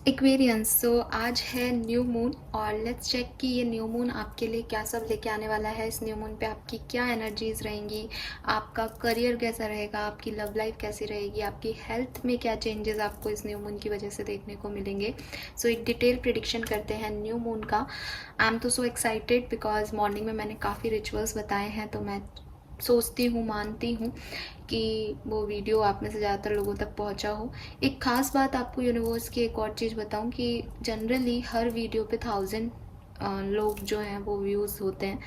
Aquarians. सो आज है new moon और लेट्स चेक कि ये न्यू मून आपके लिए क्या सब लेके आने वाला है। इस न्यू मून पे आपकी क्या एनर्जीज रहेंगी, आपका करियर कैसा रहेगा, आपकी लव लाइफ कैसी रहेगी, आपकी हेल्थ में क्या चेंजेस आपको इस न्यू मून की वजह से देखने को मिलेंगे। सो एक डिटेल प्रिडिक्शन करते हैं न्यू मून का। आई एम तो सो एक्साइटेड बिकॉज मॉर्निंग में मैंने काफ़ी रिचुअल्स बताए हैं, तो मैं सोचती हूँ, मानती हूँ कि वो वीडियो आप में से ज़्यादातर लोगों तक पहुँचा हो। एक ख़ास बात आपको यूनिवर्स की एक और चीज़ बताऊं कि जनरली हर वीडियो पे 1000 लोग जो हैं वो व्यूज़ होते हैं,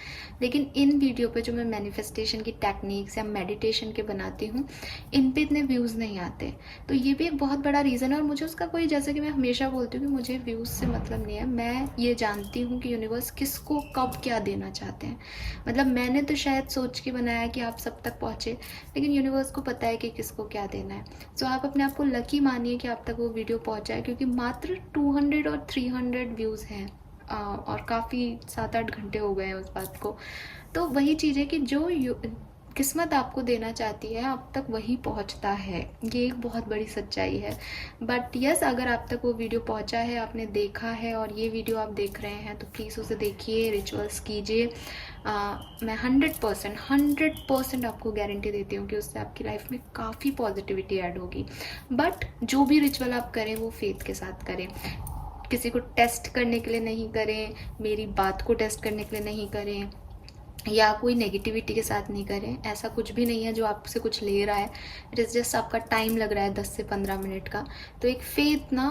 लेकिन इन वीडियो पे जो मैं मैनिफेस्टेशन की टेक्निक्स या मेडिटेशन के बनाती हूँ, इन पे इतने व्यूज़ नहीं आते। तो ये भी एक बहुत बड़ा रीज़न है और मुझे उसका कोई, जैसे कि मैं हमेशा बोलती हूँ कि मुझे व्यूज़ से मतलब नहीं है। मैं ये जानती हूँ कि यूनिवर्स किसको कब क्या देना चाहते हैं। मतलब मैंने तो शायद सोच के बनाया कि आप सब तक पहुँचे, लेकिन यूनिवर्स को पता है कि किसको क्या देना है। सो आप अपने आप को लकी मानिए कि आप तक वो वीडियो पहुँचा है, क्योंकि मात्र 200 और 300 व्यूज़ हैं और काफ़ी 7-8 घंटे हो गए हैं उस बात को। तो वही चीज़ है कि जो किस्मत आपको देना चाहती है आप तक वही पहुंचता है। ये एक बहुत बड़ी सच्चाई है। बट यस, अगर आप तक वो वीडियो पहुंचा है, आपने देखा है और ये वीडियो आप देख रहे हैं, तो प्लीज़ उसे देखिए, रिचुअल्स कीजिए। मैं 100% आपको गारंटी देती हूँ कि उससे आपकी लाइफ में काफ़ी पॉजिटिविटी ऐड होगी। बट जो भी रिचुअल आप करें वो फेथ के साथ करें। किसी को टेस्ट करने के लिए नहीं करें, मेरी बात को टेस्ट करने के लिए नहीं करें, या कोई नेगेटिविटी के साथ नहीं करें। ऐसा कुछ भी नहीं है जो आपसे कुछ ले रहा है। इट इज़ जस्ट आपका टाइम लग रहा है 10 से 15 मिनट का। तो एक फेथ ना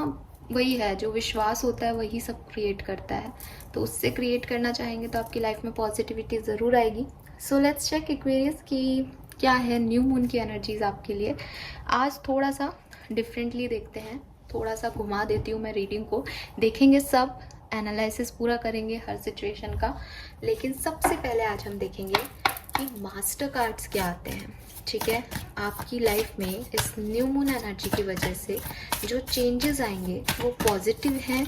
वही है, जो विश्वास होता है वही सब क्रिएट करता है। तो उससे क्रिएट करना चाहेंगे तो आपकी लाइफ में पॉजिटिविटी ज़रूर आएगी। सो लेट्स चेक एक्वेरियस कि क्या है न्यू मून की एनर्जीज आपके लिए। आज थोड़ा सा डिफरेंटली देखते हैं, थोड़ा सा घुमा देती हूँ मैं रीडिंग को, देखेंगे सब, एनालिसिस पूरा करेंगे हर सिचुएशन का। लेकिन सबसे पहले आज हम देखेंगे कि मास्टर कार्ड्स क्या आते हैं। ठीक है, आपकी लाइफ में इस न्यू मून एनर्जी की वजह से जो चेंजेस आएंगे वो पॉजिटिव हैं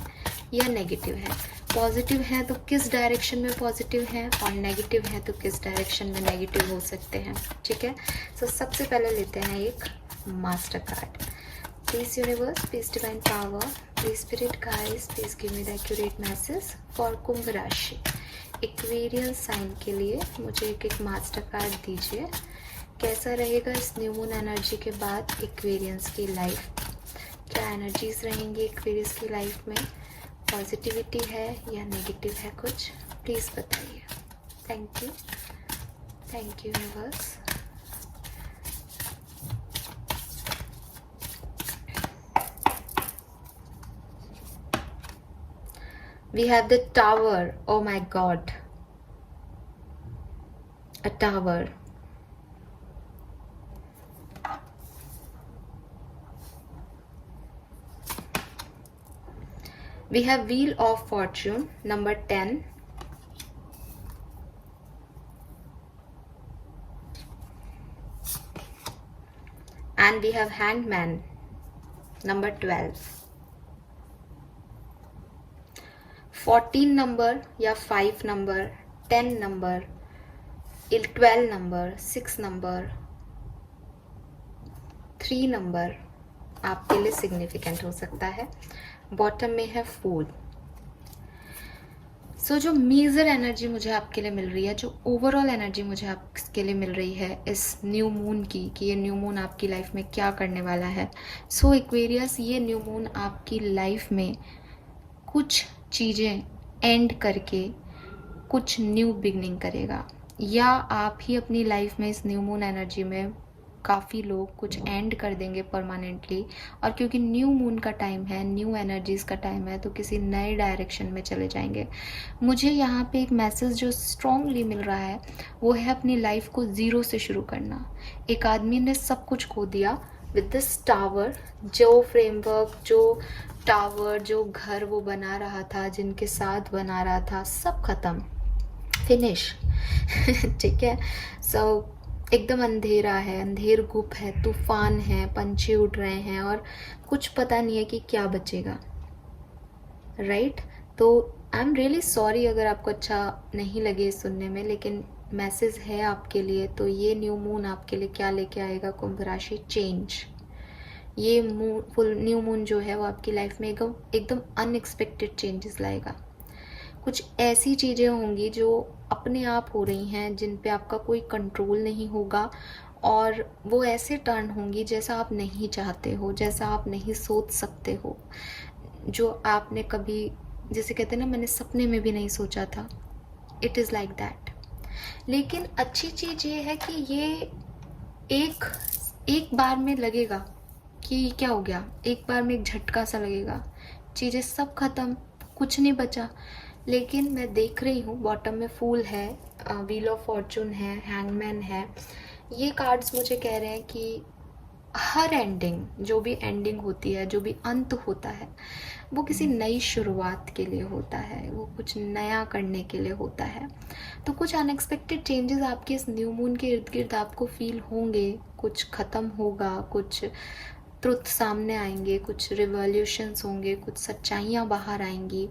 या नेगेटिव है। पॉजिटिव है तो किस डायरेक्शन में पॉजिटिव है, और नेगेटिव है तो किस डायरेक्शन में नेगेटिव हो सकते हैं। ठीक है, सो सबसे पहले लेते हैं एक master card. Please universe, please divine power, please spirit guides, please give me the accurate message for कुंभ राशि। एक्वेरियन साइन के लिए मुझे एक मास्टर कार्ड दीजिए। कैसा रहेगा इस न्यू मून एनर्जी के बाद एक्वेरियंस की लाइफ, क्या एनर्जीज रहेंगी एक्वेरियंस की लाइफ में, पॉजिटिविटी है या नेगेटिव है, कुछ प्लीज़ बताइए। Thank you universe. We have the tower. Oh my god. A tower. We have Wheel of Fortune, number 10. And we have Hangman, number 12. 14 number या 5 number, 10 number, 12 number, 6 number, 3 number आपके लिए significant हो सकता है। Bottom में है फूल। सो जो major energy मुझे आपके लिए मिल रही है, जो ओवरऑल एनर्जी मुझे आपके लिए मिल रही है इस न्यू मून की, कि ये न्यू मून आपकी लाइफ में क्या करने वाला है। सो एक्वेरियस, ये न्यू मून आपकी लाइफ में कुछ चीज़ें एंड करके कुछ न्यू बिगनिंग करेगा, या आप ही अपनी लाइफ में इस न्यू मून एनर्जी में काफ़ी लोग कुछ एंड कर देंगे परमानेंटली। और क्योंकि न्यू मून का टाइम है, न्यू एनर्जीज़ का टाइम है, तो किसी नए डायरेक्शन में चले जाएंगे। मुझे यहाँ पे एक मैसेज जो स्ट्रॉन्गली मिल रहा है वो है अपनी लाइफ को ज़ीरो से शुरू करना। एक आदमी ने सब कुछ खो दिया विद दिस टावर। जो फ्रेमवर्क, जो टावर, जो घर वो बना रहा था, जिनके साथ बना रहा था, सब खत्म, फिनिश। ठीक है, सो एकदम अंधेरा है, अंधेर गुप है, तूफान है, पंछी उड़ रहे हैं और कुछ पता नहीं है कि क्या बचेगा। राइट, तो आई एम रियली सॉरी अगर आपको अच्छा नहीं लगे सुनने में, लेकिन मैसेज है आपके लिए। तो ये न्यू मून आपके लिए क्या लेके आएगा कुंभ राशि? चेंज। ये फुल न्यू मून जो है वो आपकी लाइफ में एकदम एकदम अनएक्सपेक्टेड चेंजेस लाएगा। कुछ ऐसी चीज़ें होंगी जो अपने आप हो रही हैं, जिन पे आपका कोई कंट्रोल नहीं होगा, और वो ऐसे टर्न होंगी जैसा आप नहीं चाहते हो, जैसा आप नहीं सोच सकते हो, जो आपने कभी, जैसे कहते हैं ना, मैंने सपने में भी नहीं सोचा था। It is like that. लेकिन अच्छी चीज़ ये है कि ये एक एक बार में लगेगा कि क्या हो गया, एक बार में एक झटका सा लगेगा, चीज़ें सब खत्म, कुछ नहीं बचा। लेकिन मैं देख रही हूँ बॉटम में फूल है, व्हील ऑफ फॉर्चून है, हैंगमैन है। ये कार्ड्स मुझे कह रहे हैं कि हर एंडिंग, जो भी एंडिंग होती है, जो भी अंत होता है, वो किसी नई शुरुआत के लिए होता है, वो कुछ नया करने के लिए होता है। तो कुछ अनएक्सपेक्टेड चेंजेस आपके इस न्यू मून के इर्द गिर्द आपको फील होंगे। कुछ ख़त्म होगा, कुछ ट्रुथ सामने आएंगे, कुछ रिवॉल्यूशंस होंगे, कुछ सच्चाइयाँ बाहर आएंगी,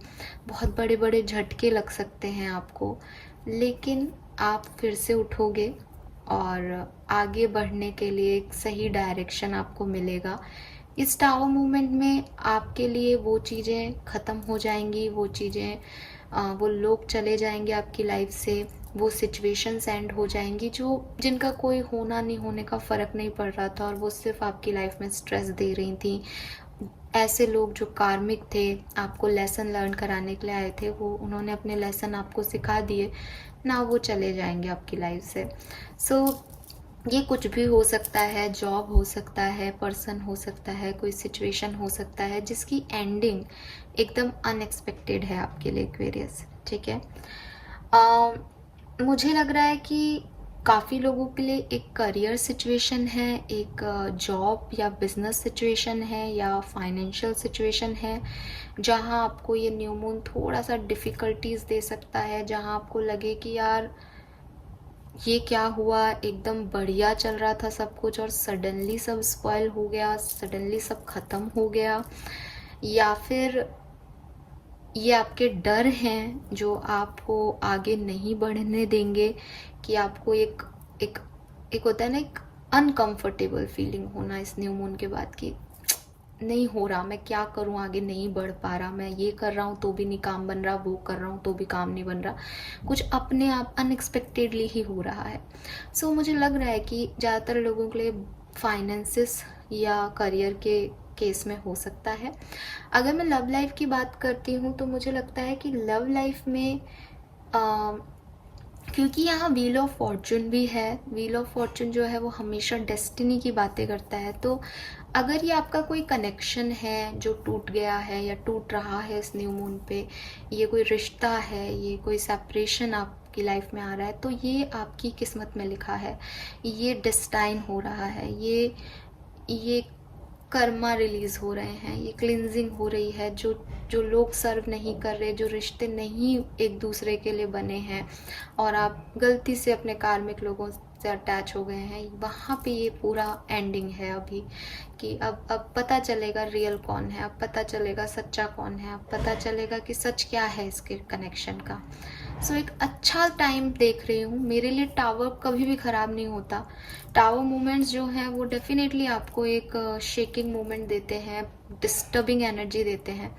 बहुत बड़े बड़े झटके लग सकते हैं आपको, लेकिन आप फिर से उठोगे और आगे बढ़ने के लिए एक सही डायरेक्शन आपको मिलेगा। इस टावर मूवमेंट में आपके लिए वो चीज़ें ख़त्म हो जाएंगी, वो चीज़ें, वो लोग चले जाएंगे आपकी लाइफ से, वो सिचुएशंस एंड हो जाएंगी जो जिनका कोई होना नहीं होने का फ़र्क नहीं पड़ रहा था, और वो सिर्फ आपकी लाइफ में स्ट्रेस दे रही थी। ऐसे लोग जो कार्मिक थे, आपको लेसन लर्न कराने के लिए आए थे, वो उन्होंने अपने लेसन आपको सिखा दिए ना, वो चले जाएंगे आपकी लाइफ से। सो ये कुछ भी हो सकता है, जॉब हो सकता है, पर्सन हो सकता है, कोई सिचुएशन हो सकता है जिसकी एंडिंग एकदम अनएक्सपेक्टेड है आपके लिए एक्वेरियस। ठीक है, मुझे लग रहा है कि काफ़ी लोगों के लिए एक करियर सिचुएशन है, एक जॉब या बिजनेस सिचुएशन है, या फाइनेंशियल सिचुएशन है, जहां आपको ये न्यू मून थोड़ा सा डिफ़िकल्टीज दे सकता है, जहां आपको लगे कि यार ये क्या हुआ, एकदम बढ़िया चल रहा था सब कुछ और सडनली सब स्पॉइल हो गया, सडनली सब ख़त्म हो गया। या फिर ये आपके डर हैं जो आपको आगे नहीं बढ़ने देंगे, कि आपको एक एक एक होता है ना, एक अनकंफर्टेबल फीलिंग होना इस न्यू मून के बाद की नहीं हो रहा, मैं क्या करूं, आगे नहीं बढ़ पा रहा, मैं ये कर रहा हूं तो भी नहीं काम बन रहा, वो कर रहा हूं तो भी काम नहीं बन रहा, कुछ अपने आप अनएक्सपेक्टेडली ही हो रहा है। सो मुझे लग रहा है कि ज़्यादातर लोगों के लिए फाइनेंसिस या करियर के केस में हो सकता है। अगर मैं लव लाइफ की बात करती हूँ तो मुझे लगता है कि लव लाइफ में क्योंकि यहाँ व्हील ऑफ फॉर्चून भी है, व्हील ऑफ फॉर्चून जो है वो हमेशा डेस्टिनी की बातें करता है। तो अगर ये आपका कोई कनेक्शन है जो टूट गया है या टूट रहा है इस न्यू मून पे, ये कोई रिश्ता है, ये कोई सेपरेशन आपकी लाइफ में आ रहा है, तो ये आपकी किस्मत में लिखा है, ये डेस्टाइन हो रहा है, ये कर्मा रिलीज हो रहे हैं, ये क्लिनजिंग हो रही है, जो जो लोग सर्व नहीं कर रहे, जो रिश्ते नहीं एक दूसरे के लिए बने हैं और आप गलती से अपने कार्मिक लोगों से अटैच हो गए हैं, वहाँ पे ये पूरा एंडिंग है अभी, कि अब पता चलेगा रियल कौन है, अब पता चलेगा सच्चा कौन है, अब पता चलेगा कि सच क्या है इसके कनेक्शन का। सो एक अच्छा टाइम देख रही हूँ। मेरे लिए टावर कभी भी ख़राब नहीं होता। टावर मोमेंट्स जो हैं वो डेफिनेटली आपको एक शेकिंग मोमेंट देते हैं, डिस्टर्बिंग एनर्जी देते हैं,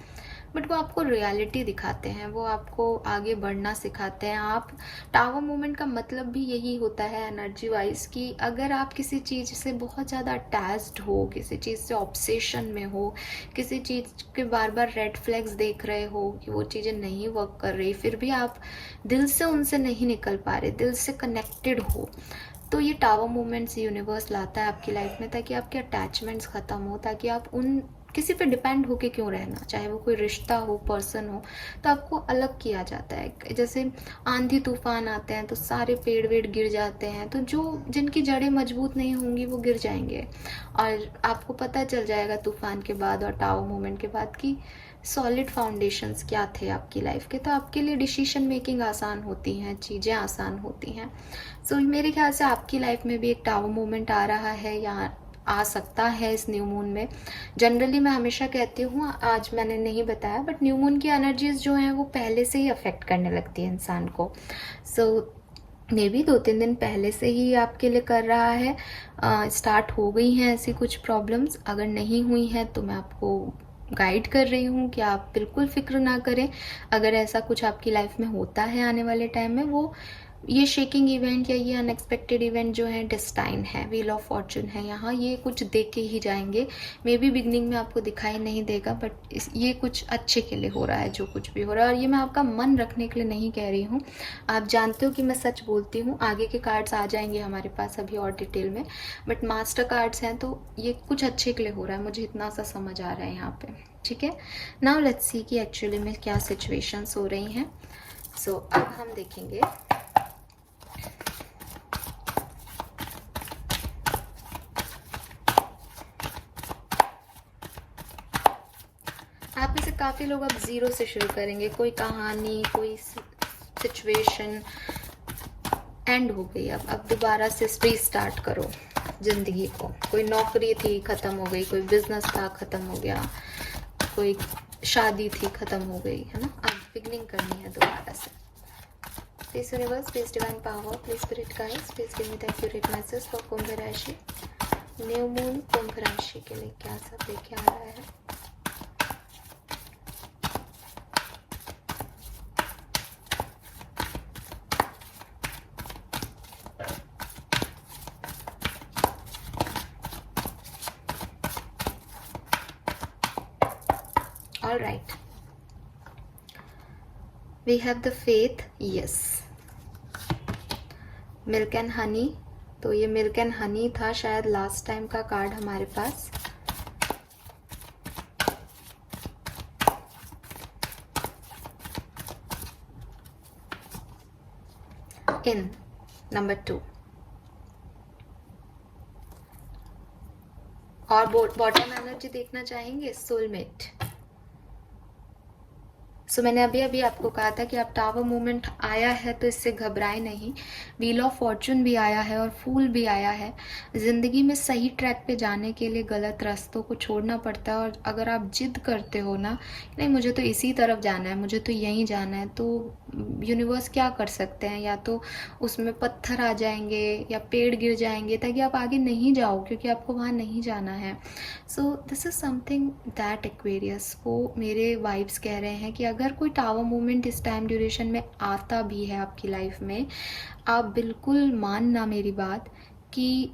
बट वो आपको रियलिटी दिखाते हैं, वो आपको आगे बढ़ना सिखाते हैं। आप टावर मोमेंट का मतलब भी यही होता है एनर्जी वाइज, कि अगर आप किसी चीज़ से बहुत ज़्यादा अटैच्ड हो, किसी चीज़ से ऑब्सेशन में हो, किसी चीज़ के बार बार रेड फ्लैग्स देख रहे हो कि वो चीज़ें नहीं वर्क कर रही, फिर भी आप दिल से उनसे नहीं निकल पा रहे, दिल से कनेक्टेड हो, तो ये टावर मोमेंट्स यूनिवर्स लाता है आपकी लाइफ में, ताकि आपके अटैचमेंट्स ख़त्म हो, ताकि आप उन किसी पे डिपेंड होके क्यों रहना, चाहे वो कोई रिश्ता हो, पर्सन हो, तो आपको अलग किया जाता है। जैसे आंधी तूफान आते हैं तो सारे पेड़ वेड़ गिर जाते हैं, तो जो जिनकी जड़ें मजबूत नहीं होंगी वो गिर जाएंगे, और आपको पता चल जाएगा तूफान के बाद और टावर मोमेंट के बाद कि सॉलिड फाउंडेशंस क्या थे आपकी लाइफ के, तो आपके लिए डिसीजन मेकिंग आसान होती हैं, चीज़ें आसान होती हैं। सो मेरे ख्याल से आपकी लाइफ में भी एक टावर मोमेंट आ रहा है या आ सकता है इस न्यू मून में। जनरली मैं हमेशा कहती हूँ, आज मैंने नहीं बताया, बट न्यू मून की एनर्जीज जो हैं वो पहले से ही अफेक्ट करने लगती है इंसान को। सो मे बी 2-3 दिन पहले से ही आपके लिए कर रहा है, स्टार्ट हो गई हैं ऐसी कुछ प्रॉब्लम्स। अगर नहीं हुई हैं तो मैं आपको गाइड कर रही हूँ कि आप बिल्कुल फ़िक्र ना करें। अगर ऐसा कुछ आपकी लाइफ में होता है आने वाले टाइम में, वो ये शेकिंग इवेंट या ये अनएक्सपेक्टेड इवेंट जो है डेस्टाइन है, व्हील ऑफ फॉर्चून है, यहाँ ये कुछ दे के ही जाएंगे। मे बी बिगनिंग में आपको दिखाई नहीं देगा, बट ये कुछ अच्छे के लिए हो रहा है जो कुछ भी हो रहा है। और ये मैं आपका मन रखने के लिए नहीं कह रही हूँ, आप जानते हो कि मैं सच बोलती हूँ। आगे के कार्ड्स आ जाएंगे हमारे पास अभी और डिटेल में, बट मास्टर कार्ड्स हैं तो ये कुछ अच्छे के लिए हो रहा है, मुझे इतना सा समझ आ रहा है यहाँ पे। ठीक है, नाउ लेट्स सी कि एक्चुअली में क्या सिचुएशंस हो रही हैं। सो अब हम देखेंगे आप में से काफ़ी लोग अब ज़ीरो से शुरू करेंगे। कोई कहानी, कोई सिचुएशन एंड हो गई, अब दोबारा से रीस्टार्ट करो ज़िंदगी को। कोई नौकरी थी ख़त्म हो गई, कोई बिजनेस था ख़त्म हो गया, कोई शादी थी ख़त्म हो गई, है ना। अब बिगनिंग करनी है दोबारा से। Please universe, please divine power, please spirit guides, please give me the accurate message for कुंभ राशि। न्यू मून कुंभ राशि के लिए क्या सब लेके आ रहा है। All right, we have the faith, yes, milk and honey। तो ये मिल्क एंड हनी था शायद लास्ट टाइम का कार्ड हमारे पास। इन नंबर 2 और बॉटम एनर्जी देखना चाहेंगे, सोलमेट। सो मैंने अभी अभी आपको कहा था कि अब टावर मूवमेंट आया है तो इससे घबराए नहीं। व्हील ऑफ फॉर्चून भी आया है और फूल भी आया है। ज़िंदगी में सही ट्रैक पे जाने के लिए गलत रास्तों को छोड़ना पड़ता है। और अगर आप जिद करते हो ना, नहीं मुझे तो इसी तरफ जाना है, मुझे तो यहीं जाना है, तो यूनिवर्स क्या कर सकते हैं, या तो उसमें पत्थर आ जाएंगे या पेड़ गिर जाएंगे ताकि आप आगे नहीं जाओ, क्योंकि आपको वहाँ नहीं जाना है। So this is something that Aquarius, वो मेरे वाइब्स कह रहे हैं कि अगर कोई टावर मूवमेंट इस टाइम ड्यूरेशन में आता भी है आपकी लाइफ में, आप बिल्कुल मानना मेरी बात कि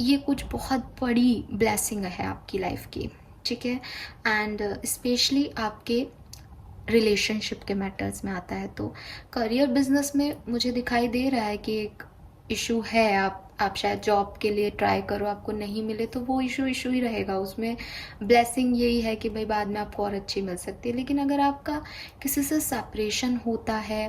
ये कुछ बहुत बड़ी ब्लेसिंग है आपकी लाइफ की। ठीक है, एंड स्पेशली आपके रिलेशनशिप के मैटर्स में आता है। तो करियर बिजनेस में मुझे दिखाई दे रहा है कि एक इशू है। आप शायद जॉब के लिए ट्राई करो, आपको नहीं मिले तो वो इशू ही रहेगा। उसमें ब्लेसिंग यही है कि भाई बाद में आपको और अच्छी मिल सकती है। लेकिन अगर आपका किसी से सेपरेशन होता है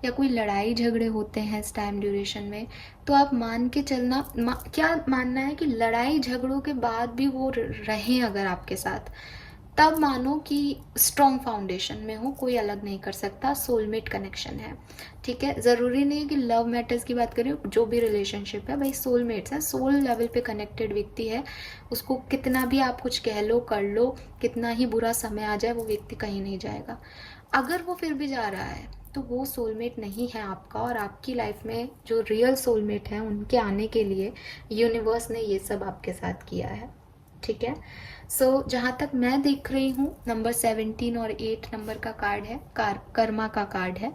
या कोई लड़ाई झगड़े होते हैं इस टाइम ड्यूरेशन में, तो आप मान के चलना, क्या मानना है कि लड़ाई झगड़ों के बाद भी वो रहें अगर आपके साथ, तब मानो कि स्ट्रॉन्ग फाउंडेशन में हो, कोई अलग नहीं कर सकता। सोलमेट कनेक्शन है। ठीक है, ज़रूरी नहीं कि लव मैटर्स की बात करें, जो भी रिलेशनशिप है भाई सोलमेट्स हैं। सोल लेवल पे कनेक्टेड व्यक्ति है, उसको कितना भी आप कुछ कह लो कर लो, कितना ही बुरा समय आ जाए, वो व्यक्ति कहीं नहीं जाएगा। अगर वो फिर भी जा रहा है तो वो सोलमेट नहीं है आपका। और आपकी लाइफ में जो रियल सोलमेट हैं उनके आने के लिए यूनिवर्स ने ये सब आपके साथ किया है। ठीक है, सो जहाँ तक मैं देख रही हूँ, नंबर 17 और 8 नंबर का कार्ड है, कर्मा का कार्ड है।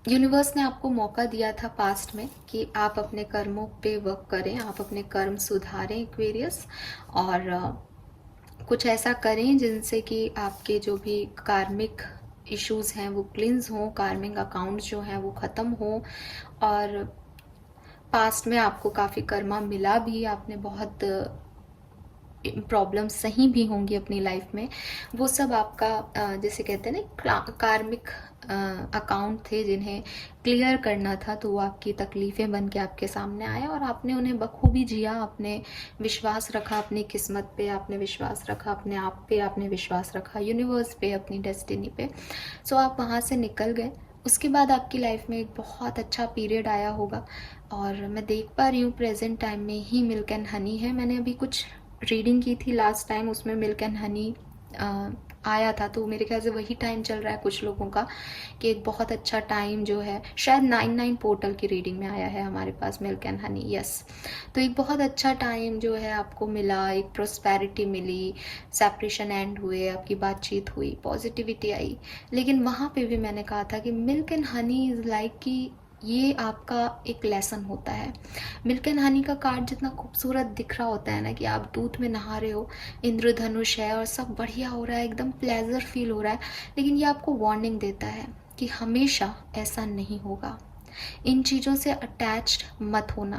यूनिवर्स ने आपको मौका दिया था पास्ट में कि आप अपने कर्मों पे वर्क करें, आप अपने कर्म सुधारें एक्वेरियस, और कुछ ऐसा करें जिनसे कि आपके जो भी कार्मिक इश्यूज हैं वो क्लिंज हों, कार्मिक अकाउंट्स जो हैं वो ख़त्म हों। और पास्ट में आपको काफ़ी कर्मा मिला भी, आपने बहुत प्रॉब्लम सही भी होंगी अपनी लाइफ में, वो सब आपका जैसे कहते हैं ना कार्मिक अकाउंट थे जिन्हें क्लियर करना था, तो वो आपकी तकलीफ़ें बन के आपके सामने आए और आपने उन्हें बखूबी जिया। आपने विश्वास रखा अपनी किस्मत पे, आपने विश्वास रखा अपने आप पे, आपने विश्वास रखा यूनिवर्स पे, अपनी डेस्टिनी पे। सो आप वहाँ से निकल गए। उसके बाद आपकी लाइफ में एक बहुत अच्छा पीरियड आया होगा, और मैं देख पा रही हूँ प्रेजेंट टाइम में ही मिल्क एंड हनी है। मैंने अभी कुछ रीडिंग की थी लास्ट टाइम, उसमें मिल्क एंड हनी आया था, तो मेरे ख्याल से वही टाइम चल रहा है कुछ लोगों का कि एक बहुत अच्छा टाइम जो है, शायद 99 पोर्टल की रीडिंग में आया है हमारे पास मिल्क एंड हनी, यस। तो एक बहुत अच्छा टाइम जो है आपको मिला, एक प्रोस्पेरिटी मिली, सेपरेशन एंड हुए, आपकी बातचीत हुई, पॉजिटिविटी आई। लेकिन वहाँ पे भी मैंने कहा था कि milk and honey is like कि ये आपका एक लेसन होता है। मिल्क एंड हनी का कार्ड जितना खूबसूरत दिख रहा होता है ना, कि आप दूध में नहा रहे हो, इंद्रधनुष है और सब बढ़िया हो रहा है, एकदम प्लेजर फील हो रहा है, लेकिन ये आपको वार्निंग देता है कि हमेशा ऐसा नहीं होगा। इन चीज़ों से अटैच्ड मत होना।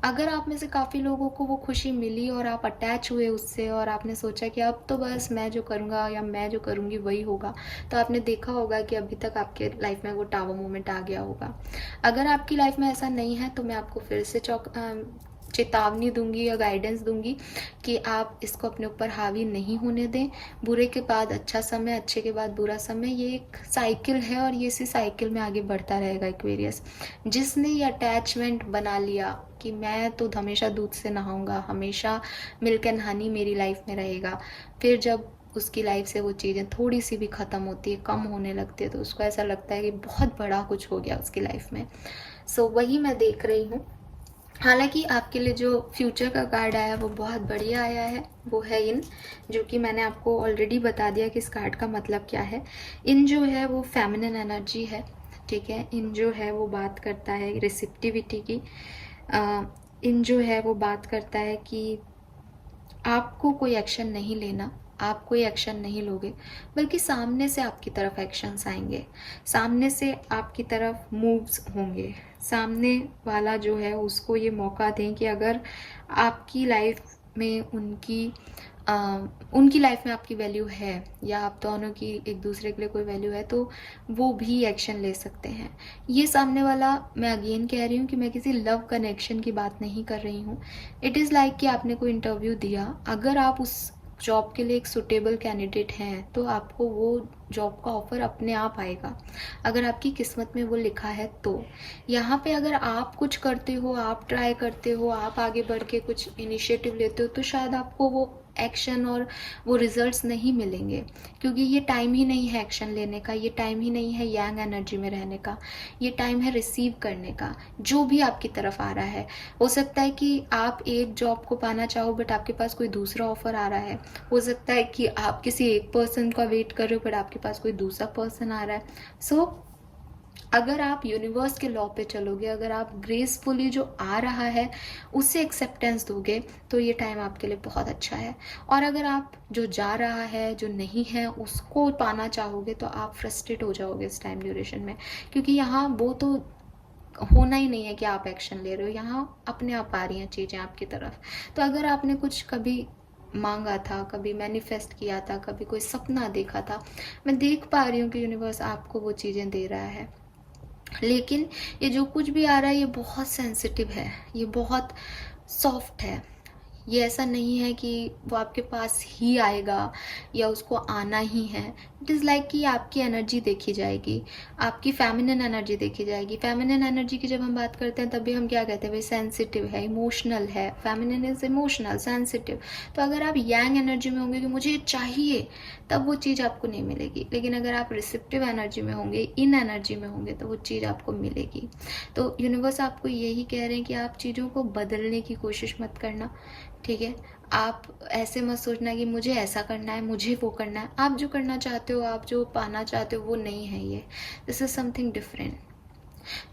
अगर आप में से काफ़ी लोगों को वो खुशी मिली और आप अटैच हुए उससे, और आपने सोचा कि अब तो बस मैं जो करूँगा या मैं जो करूँगी वही होगा, तो आपने देखा होगा कि अभी तक आपके लाइफ में वो टावर मोमेंट आ गया होगा। अगर आपकी लाइफ में ऐसा नहीं है तो मैं आपको फिर से चेतावनी दूंगी या गाइडेंस दूंगी कि आप इसको अपने ऊपर हावी नहीं होने दें। बुरे के बाद अच्छा समय, अच्छे के बाद बुरा समय, ये एक साइकिल है और ये इसी साइकिल में आगे बढ़ता रहेगा एक्वेरियस। जिसने ये अटैचमेंट बना लिया कि मैं तो हमेशा दूध से नहाऊंगा, हमेशा मिल्क एंड हनी मेरी लाइफ में रहेगा, फिर जब उसकी लाइफ से वो चीज़ें थोड़ी सी भी ख़त्म होती है, कम होने लगती है, तो उसको ऐसा लगता है कि बहुत बड़ा कुछ हो गया उसकी लाइफ में। सो वही मैं देख रही हूँ। हालांकि आपके लिए जो फ्यूचर का कार्ड आया वो बहुत बढ़िया आया है, वो है इन, जो कि मैंने आपको ऑलरेडी बता दिया कि इस कार्ड का मतलब क्या है। इन जो है वो फेमिनिन एनर्जी है, ठीक है। इन जो है वो बात करता है रिसेप्टिविटी की। इन जो है वो बात करता है कि आपको कोई एक्शन नहीं लेना, आप कोई एक्शन नहीं लोगे, बल्कि सामने से आपकी तरफ एक्शंस आएंगे, सामने से आपकी तरफ मूव्स होंगे। सामने वाला जो है उसको ये मौका दें कि अगर आपकी लाइफ में उनकी लाइफ में आपकी वैल्यू है, या आप दोनों की एक दूसरे के लिए कोई वैल्यू है, तो वो भी एक्शन ले सकते हैं। ये सामने वाला, मैं अगेन कह रही हूँ कि मैं किसी लव कनेक्शन की बात नहीं कर रही हूँ। इट इज़ लाइक कि आपने कोई इंटरव्यू दिया, अगर आप उस जॉब के लिए एक सुटेबल कैंडिडेट हैं तो आपको वो जॉब का ऑफर अपने आप आएगा, अगर आपकी किस्मत में वो लिखा है तो। यहाँ पे अगर आप कुछ करते हो, आप ट्राई करते हो, आप आगे बढ़ के कुछ इनिशिएटिव लेते हो, तो शायद आपको वो एक्शन और वो रिजल्ट्स नहीं मिलेंगे, क्योंकि ये टाइम ही नहीं है एक्शन लेने का, ये टाइम ही नहीं है यांग एनर्जी में रहने का, ये टाइम है रिसीव करने का जो भी आपकी तरफ आ रहा है। हो सकता है कि आप एक जॉब को पाना चाहो बट आपके पास कोई दूसरा ऑफर आ रहा है, हो सकता है कि आप किसी एक पर्सन का वेट कर रहे हो बट आपके पास कोई दूसरा पर्सन आ रहा है। सो अगर आप यूनिवर्स के लॉ पे चलोगे, अगर आप ग्रेसफुली जो आ रहा है उससे एक्सेप्टेंस दोगे, तो ये टाइम आपके लिए बहुत अच्छा है। और अगर आप जो जा रहा है, जो नहीं है, उसको पाना चाहोगे, तो आप फ्रस्ट्रेट हो जाओगे इस टाइम ड्यूरेशन में, क्योंकि यहाँ वो तो होना ही नहीं है कि आप एक्शन ले रहे हो, यहाँ अपने आप आ रही हैं चीज़ें आपकी तरफ। तो अगर आपने कुछ कभी मांगा था, कभी मैनिफेस्ट किया था, कभी कोई सपना देखा था, मैं देख पा रही हूँ कि यूनिवर्स आपको वो चीज़ें दे रहा है। लेकिन ये जो कुछ भी आ रहा है ये बहुत सेंसिटिव है, ये बहुत सॉफ्ट है। ये ऐसा नहीं है कि वो आपके पास ही आएगा या उसको आना ही है। इट इज़ लाइक कि आपकी एनर्जी देखी जाएगी, आपकी फेमिनिन एनर्जी देखी जाएगी। फेमिनिन एनर्जी की जब हम बात करते हैं तभी हम क्या कहते हैं, भाई सेंसिटिव है, इमोशनल है। Feminine is emotional, sensitive. तो अगर आप यांग एनर्जी में होंगे कि मुझे ये चाहिए, तब वो चीज़ आपको नहीं मिलेगी। लेकिन अगर आप रिसेप्टिव एनर्जी में होंगे, इन एनर्जी में होंगे, तो वो चीज़ आपको मिलेगी। तो यूनिवर्स आपको यही कह रहे हैं कि आप चीज़ों को बदलने की कोशिश मत करना, ठीक है। आप ऐसे मत सोचना कि मुझे ऐसा करना है, मुझे वो करना है। आप जो करना चाहते हो, आप जो पाना चाहते हो, वो नहीं है ये। This is something different.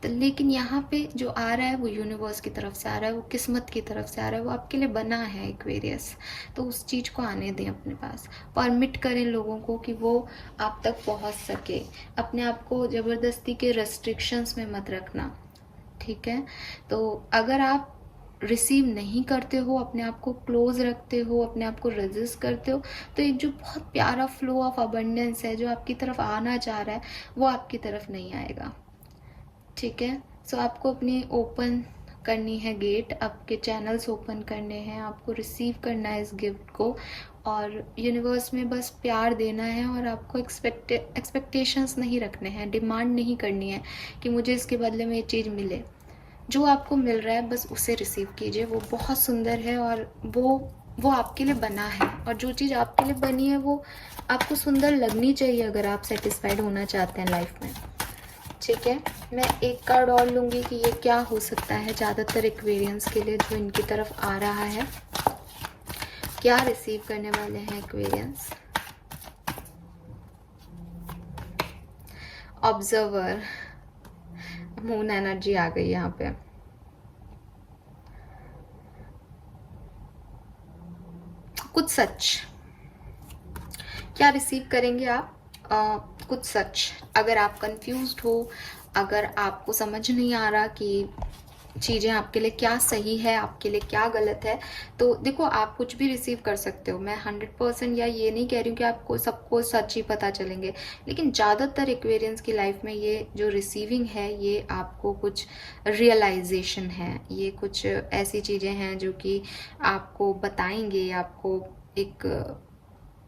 तो लेकिन यहाँ पे जो आ रहा है वो यूनिवर्स की तरफ से आ रहा है, वो किस्मत की तरफ से आ रहा है, वो आपके लिए बना है एक्वेरियस। तो उस चीज़ को आने दें अपने पास, परमिट करें लोगों को कि वो आप तक पहुँच सके। अपने आप को ज़बरदस्ती के रेस्ट्रिक्शंस में मत रखना, ठीक है। तो अगर आप रिसीव नहीं करते हो, अपने आप को क्लोज रखते हो, अपने आप को रेजिस्ट करते हो, तो एक जो बहुत प्यारा फ्लो ऑफ अबंडेंस है जो आपकी तरफ आना चाह रहा है, वो आपकी तरफ नहीं आएगा, ठीक है। सो आपको अपनी ओपन करनी है गेट, आपके चैनल्स ओपन करने हैं, आपको रिसीव करना है इस गिफ्ट को, और यूनिवर्स में बस प्यार देना है। और आपको एक्सपेक्टेशंस नहीं रखने हैं, डिमांड नहीं करनी है कि मुझे इसके बदले में ये चीज़ मिले। जो आपको मिल रहा है बस उसे रिसीव कीजिए, वो बहुत सुंदर है और वो वो आपके लिए बना है, और जो चीज़ आपके लिए बनी है वो आपको सुंदर लगनी चाहिए अगर आप सेटिस्फाइड होना चाहते हैं लाइफ में। ठीक है, मैं एक कार्ड और लूँगी कि ये क्या हो सकता है ज़्यादातर एक्वेरियंस के लिए जो इनकी तरफ आ रहा है, क्या रिसीव करने वाले हैं एक्वेरियंस। ऑब्जर्वर, मून एनर्जी आ गई यहाँ पे। कुछ सच क्या रिसीव करेंगे आप? कुछ सच। अगर आप कंफ्यूज्ड हो, अगर आपको समझ नहीं आ रहा कि चीज़ें आपके लिए क्या सही है, आपके लिए क्या गलत है, तो देखो आप कुछ भी रिसीव कर सकते हो। मैं 100% या ये नहीं कह रही हूँ कि आपको सबको सच ही पता चलेंगे, लेकिन ज़्यादातर एक्वेरियंस की लाइफ में ये जो रिसीविंग है ये आपको कुछ रियलाइजेशन है, ये कुछ ऐसी चीज़ें हैं जो कि आपको बताएंगे, आपको एक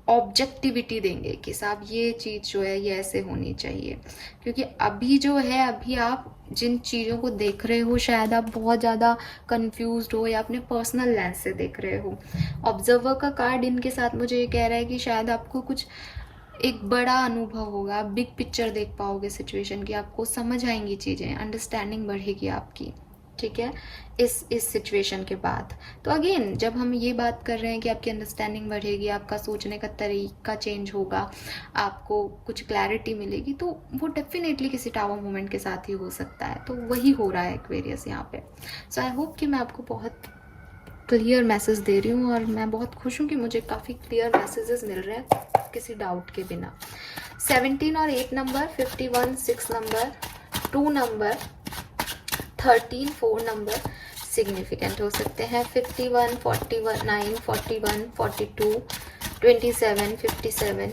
ऑब्जेक्टिविटी देंगे कि साहब ये चीज़ जो है ये ऐसे होनी चाहिए। क्योंकि अभी जो है, अभी आप जिन चीज़ों को देख रहे हो शायद आप बहुत ज़्यादा कंफ्यूज्ड हो या अपने पर्सनल लेंस से देख रहे हो। ऑब्जर्वर का कार्ड इनके साथ मुझे ये कह रहा है कि शायद आपको कुछ एक बड़ा अनुभव होगा, आप बिग पिक्चर देख पाओगे सिचुएशन की, आपको समझ आएंगी चीज़ें, अंडरस्टैंडिंग बढ़ेगी आपकी। ठीक है, इस सिचुएशन के बाद। तो अगेन जब हम ये बात कर रहे हैं कि आपकी अंडरस्टैंडिंग बढ़ेगी, आपका सोचने का तरीका चेंज होगा, आपको कुछ क्लैरिटी मिलेगी, तो वो डेफिनेटली किसी टावर मोमेंट के साथ ही हो सकता है। तो वही हो रहा है एक्वेरियस यहाँ पे। सो आई होप कि मैं आपको बहुत क्लियर मैसेज दे रही हूँ, और मैं बहुत खुश हूँ कि मुझे काफ़ी क्लियर मैसेजेस मिल रहे हैं किसी डाउट के बिना। 17 और 8 number, 51 6 number, 2 number, 13 4 number significant हो सकते हैं। 51 41 9 41 42 27 57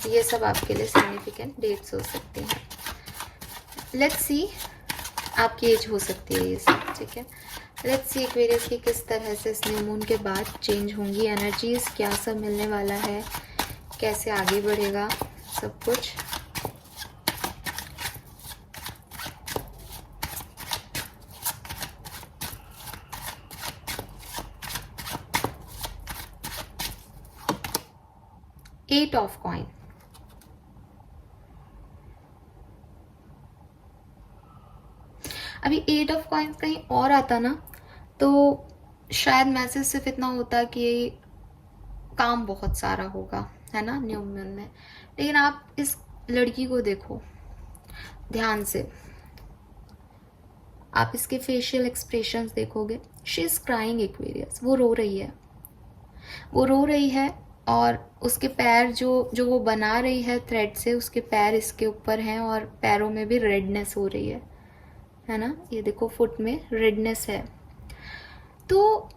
ये सब आपके लिए सिग्निफिकेंट डेट्स हो सकते हैं। लेट्स सी, आपकी एज हो सकती है ये सब। ठीक है, लेट्स सी एक्वेरियस की किस तरह से इस न्यू मून के बाद चेंज होंगी एनर्जीज, क्या सब मिलने वाला है, कैसे आगे बढ़ेगा सब कुछ। एट ऑफ कॉइन, अभी एट ऑफ कॉइन्स कहीं और आता ना तो शायद मैसेज सिर्फ इतना होता कि काम बहुत सारा होगा, है ना, न्यू मून में। लेकिन आप इस लड़की को देखो ध्यान से, आप इसके फेशियल एक्सप्रेशंस देखोगे, शी इज क्राइंग एक्वेरियस, वो रो रही है, वो रो रही है। और उसके पैर जो जो वो बना रही है थ्रेड से, उसके पैर इसके ऊपर हैं और पैरों में भी रेडनेस हो रही है ना, ये देखो फुट में रेडनेस है। तो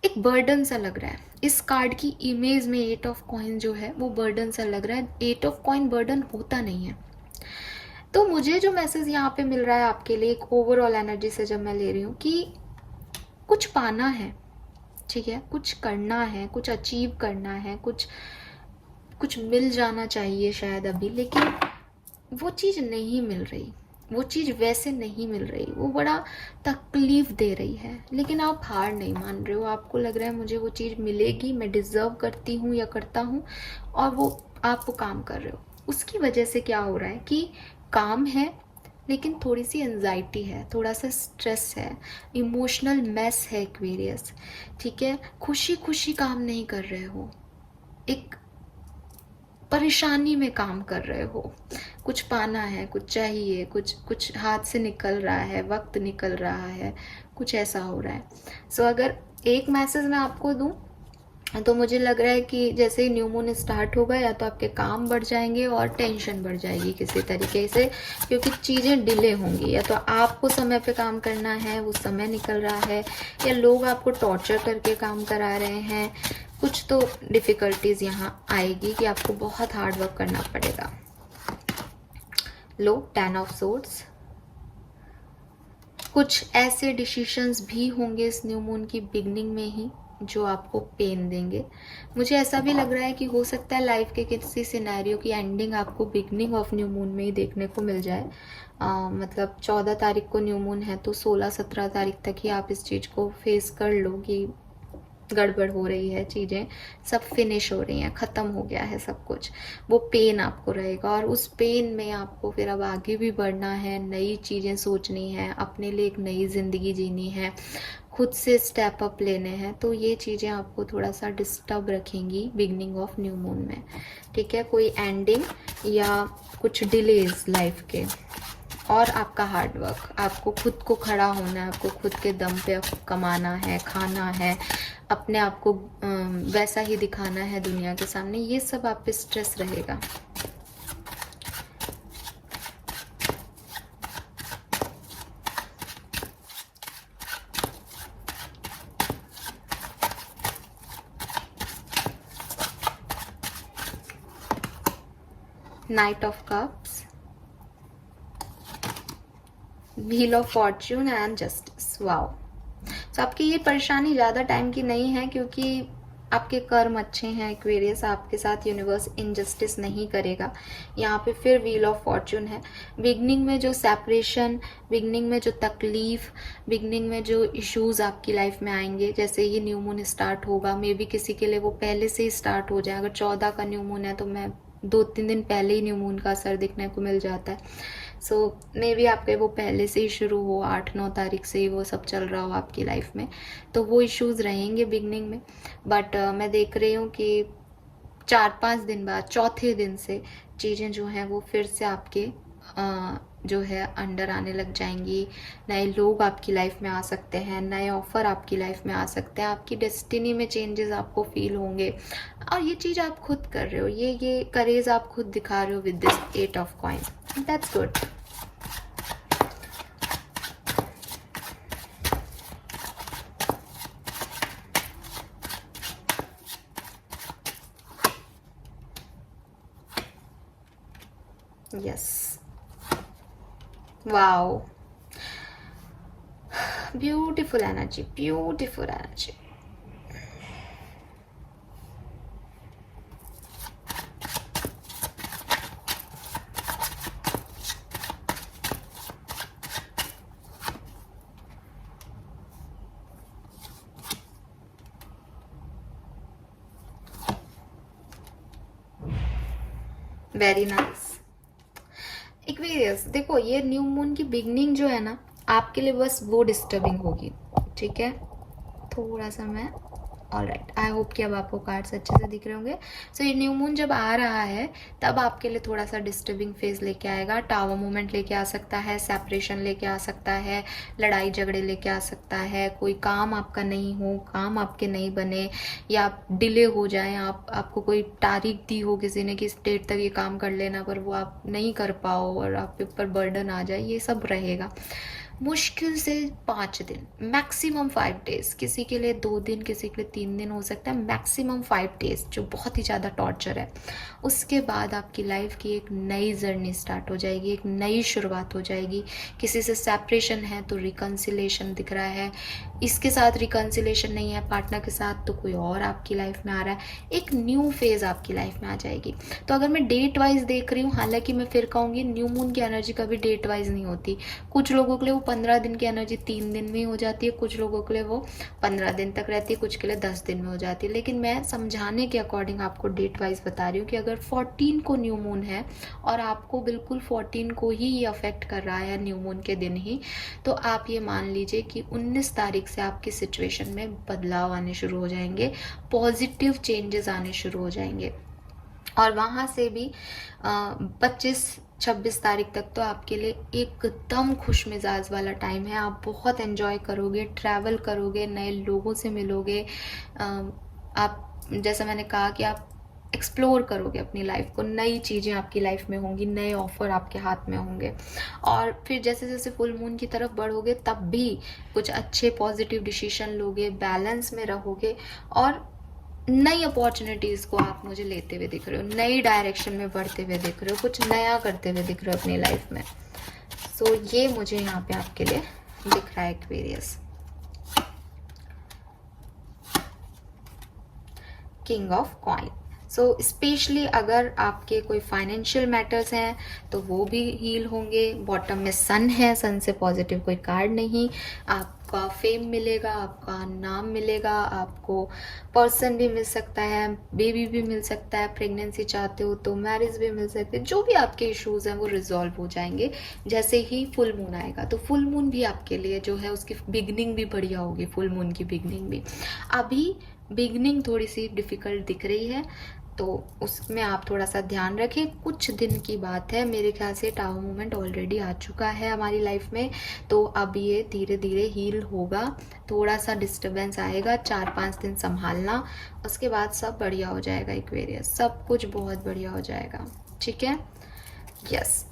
एक बर्डन सा लग रहा है इस कार्ड की इमेज में। एट ऑफ कॉइन जो है वो बर्डन सा लग रहा है। एट ऑफ कॉइन बर्डन होता नहीं है। तो मुझे जो मैसेज यहाँ पे मिल रहा है आपके लिए, एक ओवरऑल एनर्जी से जब मैं ले रही हूँ कि कुछ पाना है, ठीक है, कुछ करना है, कुछ अचीव करना है, कुछ कुछ मिल जाना चाहिए शायद अभी, लेकिन वो चीज़ नहीं मिल रही, वो चीज़ वैसे नहीं मिल रही, वो बड़ा तकलीफ दे रही है। लेकिन आप हार नहीं मान रहे हो, आपको लग रहा है मुझे वो चीज़ मिलेगी, मैं डिज़र्व करती हूँ या करता हूँ, और वो आप वो काम कर रहे हो। उसकी वजह से क्या हो रहा है कि काम है लेकिन थोड़ी सी एंजाइटी है, थोड़ा सा स्ट्रेस है, इमोशनल मेस है एक्वेरियस। ठीक है, खुशी खुशी काम नहीं कर रहे हो, एक परेशानी में काम कर रहे हो, कुछ पाना है, कुछ चाहिए, कुछ कुछ हाथ से निकल रहा है, वक्त निकल रहा है, कुछ ऐसा हो रहा है। सो अगर एक मैसेज मैं आपको दूं तो मुझे लग रहा है कि जैसे ही न्यू मून स्टार्ट होगा या तो आपके काम बढ़ जाएंगे और टेंशन बढ़ जाएगी किसी तरीके से, क्योंकि चीज़ें डिले होंगी। या तो आपको समय पे काम करना है, वो समय निकल रहा है, या लोग आपको टॉर्चर करके काम करा रहे हैं। कुछ तो डिफ़िकल्टीज यहाँ आएगी कि आपको बहुत हार्ड वर्क करना पड़ेगा। लो 10 ऑफ सोर्ड्स, कुछ ऐसे डिसीशंस भी होंगे इस न्यू मून की बिगनिंग में ही जो आपको पेन देंगे। मुझे ऐसा भी लग रहा है कि हो सकता है लाइफ के किसी सिनेरियो की एंडिंग आपको बिगनिंग ऑफ न्यू मून में ही देखने को मिल जाए। मतलब 14 तारीख को न्यू मून है तो 16-17 तारीख तक ही आप इस चीज़ को फेस कर लो कि गड़बड़ हो रही है, चीज़ें सब फिनिश हो रही हैं, ख़त्म हो गया है सब कुछ, वो पेन आपको रहेगा। और उस पेन में आपको फिर अब आगे भी बढ़ना है, नई चीज़ें सोचनी है, अपने लिए एक नई ज़िंदगी जीनी है, खुद से स्टेप अप लेने हैं। तो ये चीज़ें आपको थोड़ा सा डिस्टर्ब रखेंगी बिगनिंग ऑफ न्यू मून में, ठीक है। कोई एंडिंग या कुछ डिलेज लाइफ के, और आपका हार्डवर्क, आपको खुद को खड़ा होना है, आपको खुद के दम पे कमाना है, खाना है, अपने आप को वैसा ही दिखाना है दुनिया के सामने, ये सब आप पे स्ट्रेस रहेगा। Night of cups, wheel of Fortune and justice. Wow. तो आपकी ये परेशानी ज़्यादा टाइम की नहीं है, क्योंकि आपके कर्म अच्छे हैं एक्वेरियस, आपके साथ यूनिवर्स इनजस्टिस नहीं करेगा। यहाँ पे फिर व्हील ऑफ फॉर्च्यून है। बिगनिंग में जो सेपरेशन, बिगनिंग में जो तकलीफ, बिगनिंग में जो इश्यूज आपकी लाइफ में आएंगे, जैसे ये न्यू मून स्टार्ट होगा, मे बी किसी के लिए वो पहले से ही स्टार्ट हो जाए। अगर 14 का न्यू मून है तो मैं 2-3 दिन पहले ही न्यू मून का असर दिखने को मिल जाता है। सो मे बी आपके वो पहले से ही शुरू हो, 8-9 तारीख से ही वो सब चल रहा हो आपकी लाइफ में, तो वो इश्यूज रहेंगे बिगनिंग में। बट मैं देख रही हूँ कि 4-5 दिन बाद, चौथे दिन से चीज़ें जो हैं वो फिर से आपके जो है अंडर आने लग जाएंगी। नए लोग आपकी लाइफ में आ सकते हैं, नए ऑफर आपकी लाइफ में आ सकते हैं, आपकी डेस्टिनी में चेंजेस आपको फील होंगे। और ये चीज़ आप खुद कर रहे हो, ये करेज आप खुद दिखा रहे हो with this 8 of coin. That's good. Yes, wow, beautiful energy, beautiful energy. Very nice. Aquarius, देखो ये न्यू मून की बिगनिंग जो है ना, आपके लिए बस वो डिस्टर्बिंग होगी, ठीक है। थोड़ा सा मैं, ऑलराइट, आई होप कि अब आपको कार्ड्स अच्छे से दिख रहे होंगे। सो ये न्यू मून जब आ रहा है तब आपके लिए थोड़ा सा डिस्टर्बिंग फेज लेके आएगा, टावर मोमेंट लेके आ सकता है, सेपरेशन लेके आ सकता है, लड़ाई झगड़े लेके आ सकता है, कोई काम आपका नहीं हो, काम आपके नहीं बने, या डिले हो जाए, आपको कोई तारीख दी हो किसी ने कि इस डेट तक ये काम कर लेना, पर वो आप नहीं कर पाओ और आपके ऊपर बर्डन आ जाए, ये सब रहेगा। मुश्किल से 5 दिन, मैक्सिमम 5 डेज, किसी के लिए 2 दिन, किसी के लिए 3 दिन हो सकता है, मैक्सिमम 5 डेज, जो बहुत ही ज़्यादा टॉर्चर है। उसके बाद आपकी लाइफ की एक नई जर्नी स्टार्ट हो जाएगी, एक नई शुरुआत हो जाएगी। किसी से सेपरेशन है तो रिकन्सिलेशन दिख रहा है, इसके साथ रिकन्सिलेशन नहीं है, पार्टनर के साथ, तो कोई और आपकी लाइफ में आ रहा है, एक न्यू फेज आपकी लाइफ में आ जाएगी। तो अगर मैं डेट वाइज देख रही हूँ, हालांकि मैं फिर कहूँगी न्यू मून की एनर्जी कभी डेट वाइज नहीं होती। कुछ लोगों के लिए वो 15 दिन की एनर्जी 3 दिन में हो जाती है, कुछ लोगों के लिए वो 15 दिन तक रहती है, कुछ के लिए 10 दिन में हो जाती है। लेकिन मैं समझाने के अकॉर्डिंग आपको डेट वाइज बता रही हूँ कि अगर 14 को न्यू मून है और आपको बिल्कुल 14 को ही ये अफेक्ट कर रहा है न्यू मून के दिन ही, तो आप ये मान लीजिए कि 19 तारीख से आपकी सिचुएशन में बदलाव आने शुरू हो जाएंगे, पॉजिटिव चेंजेस आने शुरू हो जाएंगे। और वहाँ से भी 25-26 तारीख तक तो आपके लिए एकदम खुश मिजाज वाला टाइम है। आप बहुत एंजॉय करोगे, ट्रैवल करोगे, नए लोगों से मिलोगे, आप, जैसा मैंने कहा कि आप एक्सप्लोर करोगे अपनी लाइफ को, नई चीज़ें आपकी लाइफ में होंगी, नए ऑफर आपके हाथ में होंगे। और फिर जैसे जैसे फुल मून की तरफ बढ़ोगे तब भी कुछ अच्छे पॉजिटिव डिसीजन लोगे, बैलेंस में रहोगे, और नई अपॉर्चुनिटीज़ को आप मुझे लेते हुए दिख रहे हो, नई डायरेक्शन में बढ़ते हुए दिख रहे हो, कुछ नया करते हुए दिख रहे हो अपनी लाइफ में। सो ये मुझे यहाँ पे आपके लिए दिख रहा है Aquarius. King of coin. So specially अगर आपके कोई फाइनेंशियल मैटर्स हैं तो वो भी हील होंगे। बॉटम में सन है, सन से पॉजिटिव कोई कार्ड नहीं। आप आपका फेम मिलेगा, आपका नाम मिलेगा, आपको पर्सन भी मिल सकता है, बेबी भी मिल सकता है, प्रेगनेंसी चाहते हो तो मैरिज भी मिल सकती है। जो भी आपके इश्यूज हैं वो रिजॉल्व हो जाएंगे जैसे ही फुल मून आएगा। तो फुल मून भी आपके लिए जो है उसकी बिगनिंग भी बढ़िया होगी, फुल मून की बिगनिंग भी। अभी बिगनिंग थोड़ी सी डिफ़िकल्ट दिख रही है, तो उसमें आप थोड़ा सा ध्यान रखें। कुछ दिन की बात है, मेरे ख्याल से टावर मूवमेंट ऑलरेडी आ चुका है हमारी लाइफ में, तो अब ये धीरे धीरे हील होगा। थोड़ा सा डिस्टर्बेंस आएगा, 4-5 दिन संभालना, उसके बाद सब बढ़िया हो जाएगा एक्वेरियस, सब कुछ बहुत बढ़िया हो जाएगा। ठीक है, यस।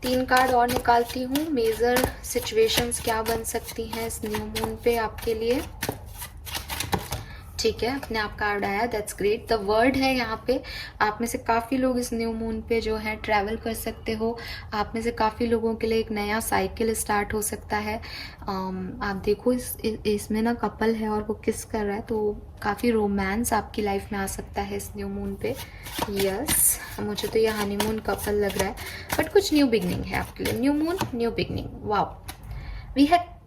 3 कार्ड और निकालती हूँ। मेजर सिचुएशंस क्या बन सकती हैं इस न्यू मून पे आपके लिए। ठीक है, अपने आप कार्ड आया, दैट्स ग्रेट। द वर्ड है यहाँ पे। आप में से काफ़ी लोग इस न्यू मून पे जो है ट्रैवल कर सकते हो। आप में से काफ़ी लोगों के लिए एक नया साइकिल स्टार्ट हो सकता है। आप देखो इसमें ना कपल है और वो किस कर रहा है, तो काफ़ी रोमांस आपकी लाइफ में आ सकता है इस न्यू मून पे। यस, मुझे तो ये हनीमून कपल लग रहा है, बट कुछ न्यू बिगनिंग है आपके लिए। New moon, new beginning, wow.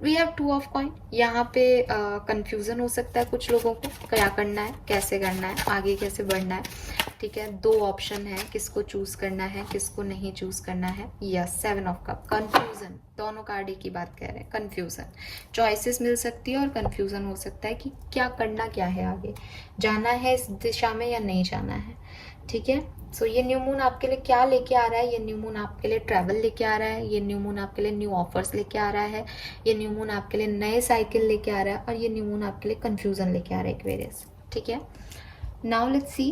We have 2 of coin. यहाँ पे कंफ्यूजन हो सकता है कुछ लोगों को, क्या करना है, कैसे करना है, आगे कैसे बढ़ना है। ठीक है, 2 ऑप्शन है, किसको चूज करना है, किसको नहीं चूज करना है। Yes, 7 of cup, confusion. दोनों कार्ड की बात कह रहे हैं, कंफ्यूजन। चॉइसेस मिल सकती है और कंफ्यूजन हो सकता है कि क्या करना, क्या है, आगे जाना है इस दिशा में या नहीं जाना है। ठीक है, सो ये न्यू मून आपके लिए क्या लेके आ रहा है? ये न्यू मून आपके लिए ट्रैवल लेके आ रहा है, ये न्यू मून आपके लिए न्यू ऑफर्स लेके आ रहा है, ये न्यू मून आपके लिए नए साइकिल लेके आ रहा है, और ये न्यू मून आपके लिए कंफ्यूजन लेके आ रहा है एक्वेरियस। ठीक है, नाउ लेट्स सी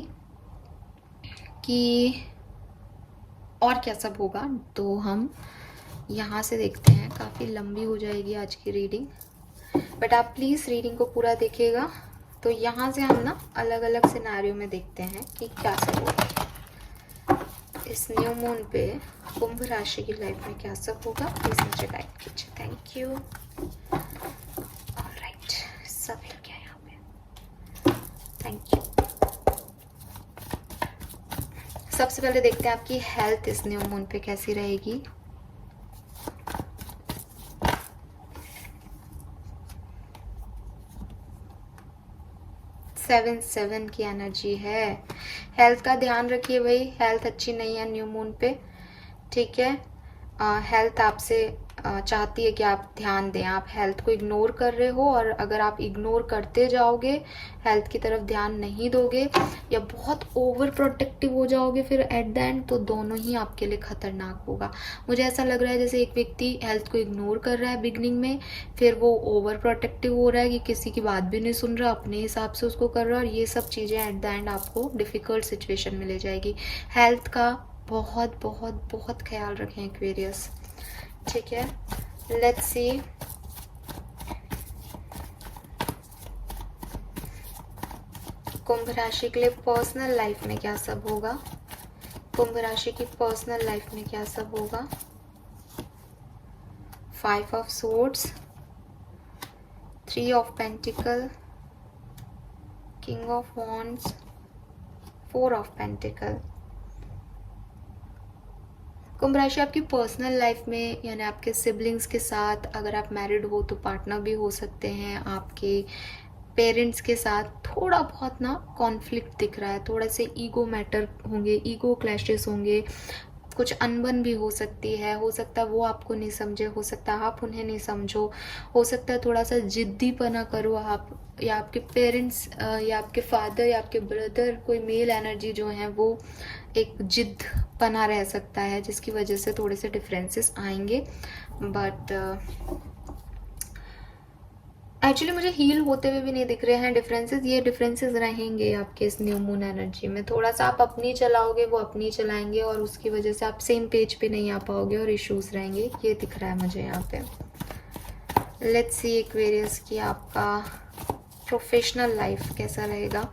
कि और क्या सब होगा। तो हम यहाँ से देखते हैं, काफ़ी लंबी हो जाएगी आज की रीडिंग, बट आप प्लीज़ रीडिंग को पूरा देखिएगा। तो यहाँ से हम ना अलग अलग सिनारियो में देखते हैं कि क्या सब होगा इस न्यू मून पे। कुंभ राशि की लाइफ में क्या सब होगा, प्लीज मुझे गाइड कीजिए, थैंक यू। ऑलराइट, सब मिल गया यहाँ पे, थैंक यू। सबसे पहले देखते हैं आपकी हेल्थ इस न्यू मून पे कैसी रहेगी। सेवन की एनर्जी है। हेल्थ का ध्यान रखिए भाई, हेल्थ अच्छी नहीं है न्यू मून पे। ठीक है, हेल्थ आपसे चाहती है कि आप ध्यान दें। आप हेल्थ को इग्नोर कर रहे हो, और अगर आप इग्नोर करते जाओगे, हेल्थ की तरफ ध्यान नहीं दोगे, या बहुत ओवर प्रोटेक्टिव हो जाओगे फिर एट द एंड, तो दोनों ही आपके लिए खतरनाक होगा। मुझे ऐसा लग रहा है जैसे एक व्यक्ति हेल्थ को इग्नोर कर रहा है बिगनिंग में, फिर वो ओवर प्रोटेक्टिव हो रहा है कि किसी की बात भी नहीं सुन रहा, अपने हिसाब से उसको कर रहा है, और ये सब चीज़ें एट द एंड आपको डिफ़िकल्ट सिचुएशन में ले जाएगी। हेल्थ का बहुत बहुत बहुत ख्याल रखें एक्वेरियस। ठीक है, लेट्स सी कुंभ राशि के लिए पर्सनल लाइफ में क्या सब होगा। कुंभ राशि की पर्सनल लाइफ में क्या सब होगा। 5 of swords, 3 of pentacle, king of wands, 4 of pentacle. कुंभ राशि आपकी पर्सनल लाइफ में, यानी आपके सिबलिंग्स के साथ, अगर आप मैरिड हो तो पार्टनर भी हो सकते हैं, आपके पेरेंट्स के साथ थोड़ा बहुत ना कॉन्फ्लिक्ट दिख रहा है, थोड़ा से ईगो मैटर होंगे, ईगो क्लैशेस होंगे, कुछ अनबन भी हो सकती है। हो सकता है वो आपको नहीं समझे, हो सकता है आप उन्हें नहीं समझो, हो सकता है थोड़ा सा जिद्दीपना करो आप, या आपके पेरेंट्स या आपके फादर या आपके ब्रदर, कोई मेल एनर्जी जो है वो एक जिद पना रह सकता है, जिसकी वजह से थोड़े से डिफरेंसेस आएंगे। बट एक्चुअली मुझे हील होते हुए भी नहीं दिख रहे हैं डिफरेंसेस। ये डिफरेंसेस रहेंगे आपके इस न्यू मून एनर्जी में। थोड़ा सा आप अपनी चलाओगे, वो अपनी चलाएंगे, और उसकी वजह से आप सेम पेज पे नहीं आ पाओगे और इश्यूज रहेंगे, ये दिख रहा है मुझे यहाँ पे। लेट्स सी एक्वेरियस की आपका प्रोफेशनल लाइफ कैसा रहेगा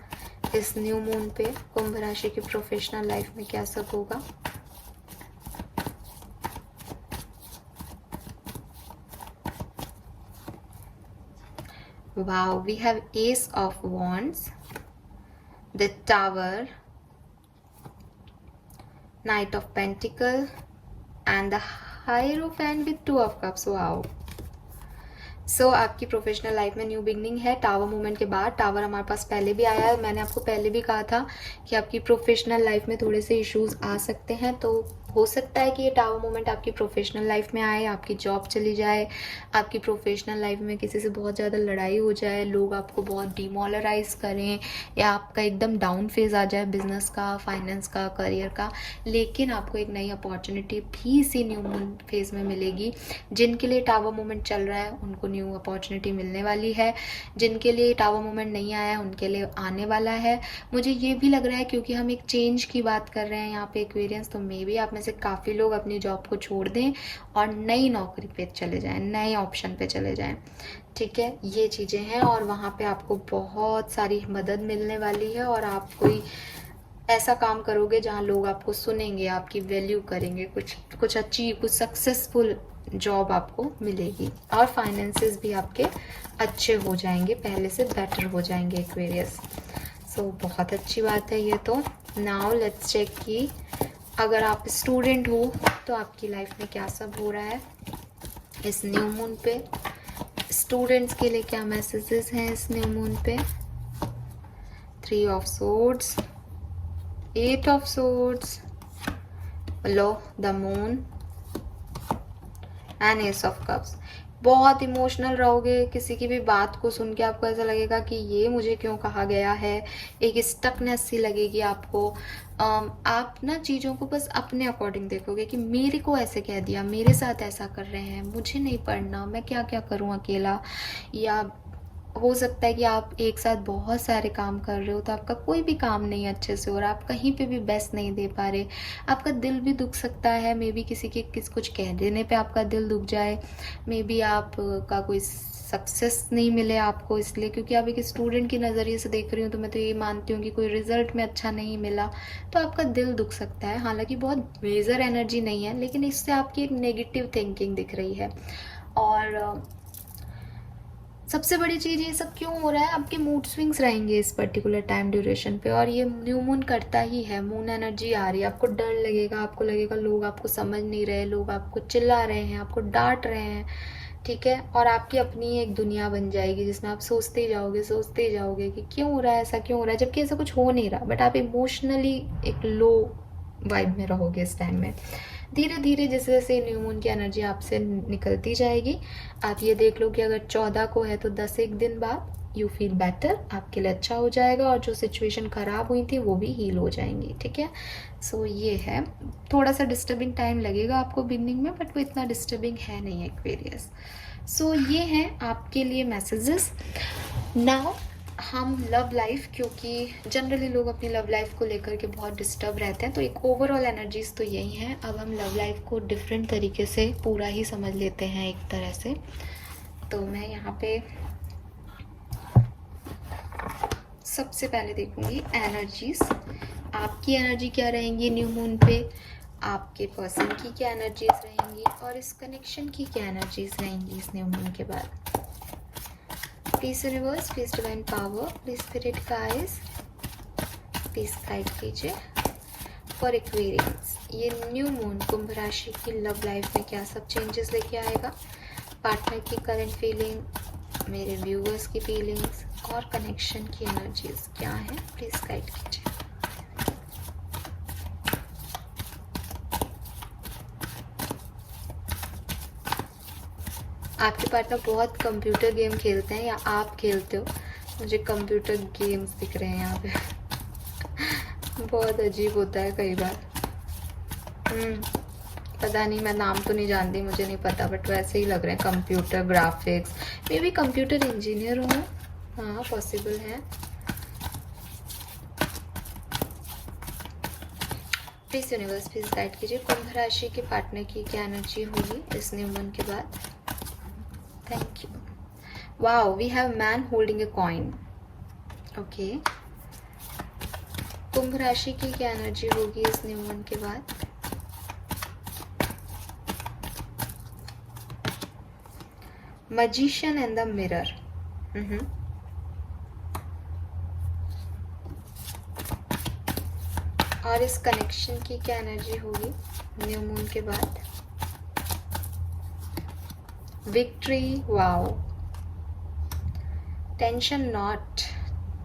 इस न्यू मून पे। कुंभ राशि की प्रोफेशनल लाइफ में क्या सब होगा। Wow, we have Ace of Wands, the Tower, Knight of Pentacle, and the Hierophant with 2 of Cups. Wow. आपकी प्रोफेशनल लाइफ में न्यू बिगनिंग है टावर मूवमेंट के बाद। टावर हमारे पास पहले भी आया है, मैंने आपको पहले भी कहा था कि आपकी प्रोफेशनल लाइफ में थोड़े से इश्यूज आ सकते हैं, तो हो सकता है कि ये टावर मूवमेंट आपकी प्रोफेशनल लाइफ में आए, आपकी जॉब चली जाए, आपकी प्रोफेशनल लाइफ में किसी से बहुत ज़्यादा लड़ाई हो जाए, लोग आपको बहुत डिमोरलाइज करें, या आपका एकदम डाउन फेज आ जाए बिजनेस का, फाइनेंस का, करियर का। लेकिन आपको एक नई अपॉर्चुनिटी भी इसी न्यू मून फेज में मिलेगी। जिनके लिए टावर मूवमेंट चल रहा है उनको न्यू अपॉर्चुनिटी मिलने वाली है, जिनके लिए टावर मूवमेंट नहीं आया है उनके लिए आने वाला है। मुझे ये भी लग रहा है क्योंकि हम एक चेंज की बात कर रहे हैं यहाँ पे एक्वेरियंस, तो मे बी आप में से काफ़ी लोग अपनी जॉब को छोड़ दें और नई नौकरी पे चले जाएं, नए ऑप्शन पे चले जाएं। ठीक है, ये चीज़ें हैं और वहाँ पे आपको बहुत सारी मदद मिलने वाली है और आप कोई ऐसा काम करोगे जहाँ लोग आपको सुनेंगे, आपकी वैल्यू करेंगे, कुछ अच्छी, कुछ सक्सेसफुल जॉब आपको मिलेगी और फाइनेंसेस भी आपके अच्छे हो जाएंगे, पहले से बेटर हो जाएंगे एक्वेरियस। बहुत अच्छी बात है ये तो। नाउ लेट्स चेक कि अगर आप स्टूडेंट हो तो आपकी लाइफ में क्या सब हो रहा है इस न्यू मून पे। स्टूडेंट्स के लिए क्या मैसेजेस हैं इस न्यू मून पे। 3 of swords, 8 of swords, low the moon and S of cups. बहुत इमोशनल रहोगे, किसी की भी बात को सुन के आपको ऐसा लगेगा कि ये मुझे क्यों कहा गया है, एक स्टकनेस सी लगेगी आपको। आप ना चीज़ों को बस अपने अकॉर्डिंग देखोगे कि मेरे को ऐसे कह दिया, मेरे साथ ऐसा कर रहे हैं, मुझे नहीं पढ़ना, मैं क्या क्या करूं अकेला। या हो सकता है कि आप एक साथ बहुत सारे काम कर रहे हो तो आपका कोई भी काम नहीं अच्छे से हो रहा, आप कहीं पे भी बेस्ट नहीं दे पा रहे, आपका दिल भी दुख सकता है। मे बी किसी के कुछ कह देने पे आपका दिल दुख जाए, मे बी आप का कोई सक्सेस नहीं मिले आपको, इसलिए क्योंकि आप एक स्टूडेंट की नज़रिए से देख रही हूँ तो मैं तो ये मानती हूँ कि कोई रिजल्ट में अच्छा नहीं मिला तो आपका दिल दुख सकता है। हालांकि बहुत मेजर एनर्जी नहीं है, लेकिन इससे आपकी एक नेगेटिव थिंकिंग दिख रही है। और सबसे बड़ी चीज़ ये सब क्यों हो रहा है, आपके मूड स्विंग्स रहेंगे इस पर्टिकुलर टाइम ड्यूरेशन पे, और ये न्यू मून करता ही है। मून एनर्जी आ रही है, आपको डर लगेगा, आपको लगेगा लोग आपको समझ नहीं रहे, लोग आपको चिल्ला रहे हैं, आपको डांट रहे हैं। ठीक है, और आपकी अपनी एक दुनिया बन जाएगी जिसमें आप सोचते ही जाओगे कि क्यों हो रहा है, ऐसा क्यों हो रहा है, जबकि ऐसा कुछ हो नहीं रहा, बट आप इमोशनली एक लो वाइब में रहोगे इस टाइम में। धीरे धीरे जैसे जैसे न्यू मून की एनर्जी आपसे निकलती जाएगी, आप ये देख लो कि अगर 14 को है तो 10 एक दिन बाद यू फील बेटर, आपके लिए अच्छा हो जाएगा और जो सिचुएशन ख़राब हुई थी वो भी हील हो जाएंगी। ठीक है, ये है, थोड़ा सा डिस्टर्बिंग टाइम लगेगा आपको बिगनिंग में, बट वो इतना डिस्टर्बिंग है नहीं एक्वेरियस। ये हैं आपके लिए मैसेजेस। नाउ हम लव लाइफ, क्योंकि जनरली लोग अपनी लव लाइफ को लेकर के बहुत डिस्टर्ब रहते हैं, तो एक ओवरऑल एनर्जीज तो यही हैं। अब हम लव लाइफ को डिफरेंट तरीके से पूरा ही समझ लेते हैं एक तरह से। तो मैं यहाँ पे सबसे पहले देखूंगी एनर्जीज, आपकी एनर्जी क्या रहेंगी न्यू मून पे, आपके पर्सन की क्या एनर्जीज रहेंगी और इस कनेक्शन की क्या एनर्जीज रहेंगी इस न्यू मून के बाद। Please universe, please divine power, please spirit guides, please guide कीजिए फॉर एक्वेरियंस। ये न्यू मून कुंभ राशि की लव लाइफ में क्या सब चेंजेस लेके आएगा, पार्टनर की करंट फीलिंग, मेरे व्यूअर्स की फीलिंग्स और कनेक्शन की एनर्जीज क्या है, प्लीज गाइड कीजिए। आपके पार्टनर बहुत कंप्यूटर गेम खेलते हैं या आप खेलते हो, मुझे कंप्यूटर गेम्स दिख रहे हैं यहाँ पे बहुत अजीब होता है कई बार। पता नहीं, मैं नाम तो नहीं जानती, मुझे नहीं पता, बट वैसे ही लग रहे हैं computer graphics, may be computer engineer हो, हाँ पॉसिबल है। प्लीज यूनिवर्स, प्लीज गाइड कीजिए कुंभ राशि के पार्टनर की क्या एनर्जी होगी इस न्यू मून के बाद। Thank you. Wow, we have man holding a coin. Okay. कुंभ राशि की क्या एनर्जी होगी इस न्यू मून के बाद। Magician and the mirror. और इस कनेक्शन की क्या एनर्जी होगी न्यू मून के बाद। Victory, wow, tension not,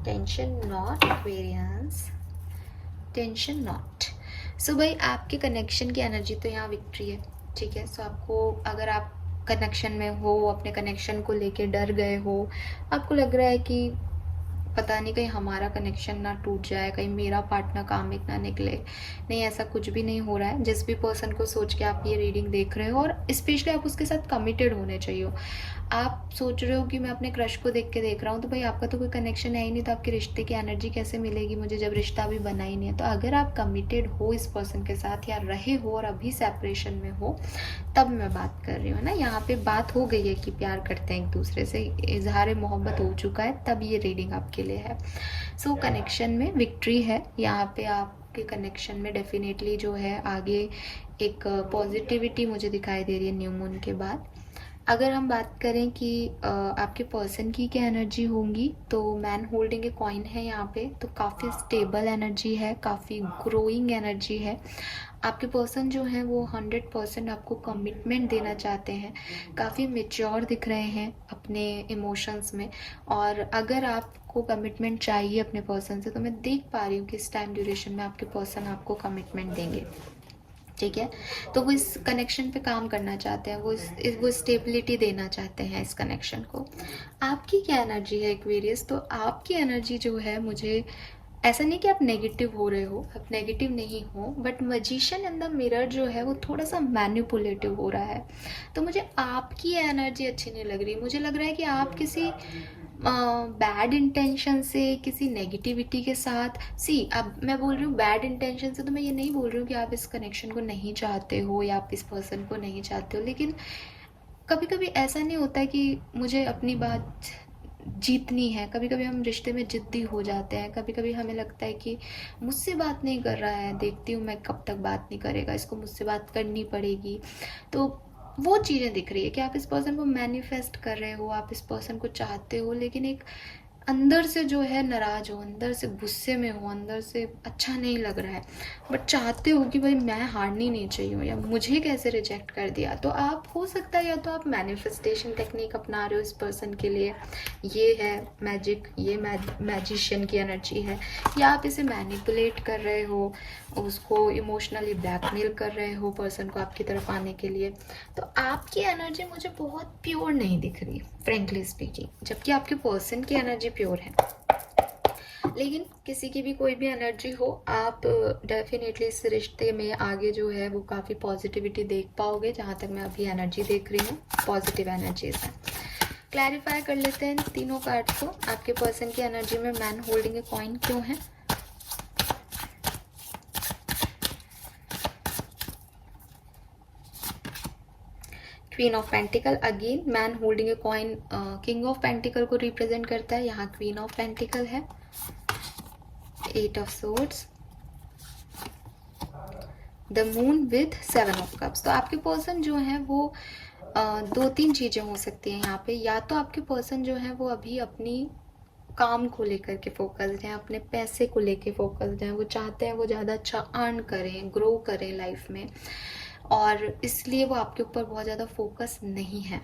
tension not aquarians, tension not. So भाई आपके कनेक्शन की एनर्जी तो यहाँ विक्ट्री है, ठीक है। सो आपको, अगर आप कनेक्शन में हो, अपने कनेक्शन को लेके डर गए हो, आपको लग रहा है कि पता नहीं कहीं हमारा कनेक्शन ना टूट जाए, कहीं मेरा पार्टनर कामिक ना निकले, नहीं ऐसा कुछ भी नहीं हो रहा है। जिस भी पर्सन को सोच के आप ये रीडिंग देख रहे हो, और स्पेशली आप उसके साथ कमिटेड होने चाहिए। आप सोच रहे हो कि मैं अपने क्रश को देख के देख रहा हूँ, तो भाई आपका तो कोई कनेक्शन है ही नहीं, तो आपके रिश्ते की एनर्जी कैसे मिलेगी मुझे, जब रिश्ता अभी बना ही नहीं है। तो अगर आप कमिटेड हो इस पर्सन के साथ, या रहे हो और अभी सेपरेशन में हो, तब मैं बात कर रही हूँ ना। यहाँ पे बात हो गई है कि प्यार करते हैं एक दूसरे से, इजहार मोहब्बत हो चुका है, तब ये रीडिंग आपके लिए है। सो कनेक्शन में विक्ट्री है यहाँ पे। आपके कनेक्शन में डेफिनेटली जो है आगे एक पॉजिटिविटी मुझे दिखाई दे रही है न्यू मून के बाद। अगर हम बात करें कि आपके पर्सन की क्या एनर्जी होंगी, तो मैन होल्डिंग ए कॉइन है यहाँ पे, तो काफ़ी स्टेबल एनर्जी है, काफ़ी ग्रोइंग एनर्जी है। आपके पर्सन जो हैं वो 100% आपको कमिटमेंट देना चाहते हैं, काफ़ी मेच्योर दिख रहे हैं अपने इमोशंस में। और अगर आपको कमिटमेंट चाहिए अपने पर्सन से, तो मैं देख पा रही हूँ कि इस टाइम ड्यूरेशन में आपके पर्सन आपको कमिटमेंट देंगे, ठीक है। तो वो इस कनेक्शन पे काम करना चाहते हैं, वो स्टेबिलिटी देना चाहते हैं इस कनेक्शन को। आपकी क्या एनर्जी है एक्वेरियस? तो आपकी एनर्जी जो है, मुझे ऐसा नहीं कि आप नेगेटिव हो रहे हो, आप नेगेटिव नहीं हो, but magician in the mirror जो है वो थोड़ा सा मैनिपुलेटिव हो रहा है। तो मुझे आपकी एनर्जी अच्छी नहीं लग रही। मुझे लग रहा है कि आप किसी बैड इंटेंशन से, किसी नेगेटिविटी के साथ, अब मैं बोल रही हूँ बैड इंटेंशन से, तो मैं ये नहीं बोल रही हूँ कि आप इस कनेक्शन को नहीं चाहते हो या आप इस पर्सन को नहीं चाहते हो, लेकिन कभी कभी ऐसा नहीं होता है कि मुझे अपनी बात जीतनी है। कभी कभी हम रिश्ते में जिद्दी हो जाते हैं, कभी कभी हमें लगता है कि मुझसे बात नहीं कर रहा है, देखती हूँ मैं कब तक बात नहीं करेगा, इसको मुझसे बात करनी पड़ेगी। तो वो चीज़ें दिख रही है कि आप इस पर्सन को मैनिफेस्ट कर रहे हो, आप इस पर्सन को चाहते हो, लेकिन एक अंदर से जो है नाराज हो, अंदर से गुस्से में हो, अंदर से अच्छा नहीं लग रहा है, बट चाहते हो कि भाई मैं हारनी नहीं चाहिए, या मुझे कैसे रिजेक्ट कर दिया। तो आप, हो सकता है या तो आप मैनिफेस्टेशन टेक्निक अपना रहे हो इस पर्सन के लिए, ये है मैजिक, ये मैजिशियन की एनर्जी है, या आप इसे मैनिपुलेट कर रहे हो, उसको इमोशनली ब्लैकमेल कर रहे हो पर्सन को आपकी तरफ आने के लिए। तो आपकी एनर्जी मुझे बहुत प्योर नहीं दिख रही, फ्रेंकली स्पीकिंग, जबकि आपके पर्सन की एनर्जी प्योर है। लेकिन किसी की भी कोई भी एनर्जी हो, आप डेफिनेटली इस रिश्ते में आगे जो है वो काफ़ी पॉजिटिविटी देख पाओगे। जहाँ तक मैं अभी एनर्जी देख रही हूँ, पॉजिटिव एनर्जीज है। क्लैरिफाई कर लेते हैं तीनों कार्ड को। आपके पर्सन की एनर्जी में मैन होल्डिंग ए कॉइन क्यों है? Queen of pentacle, again man holding a coin king of pentacle को रिप्रेजेंट करता है, यहाँ क्वीन ऑफ पेंटिकल है। 8 of swords, the moon with 7 of cups. तो आपके पर्सन जो है वो 2-3 चीज़ें हो सकती हैं यहाँ पे। या तो आपके पर्सन जो है वो अभी अपनी काम को लेकर के फोकस्ड हैं, अपने पैसे को लेके फोकस्ड हैं, वो चाहते हैं वो ज़्यादा अच्छा अर्न करें, ग्रो करें लाइफ में, और इसलिए वो आपके ऊपर बहुत ज़्यादा फोकस नहीं है,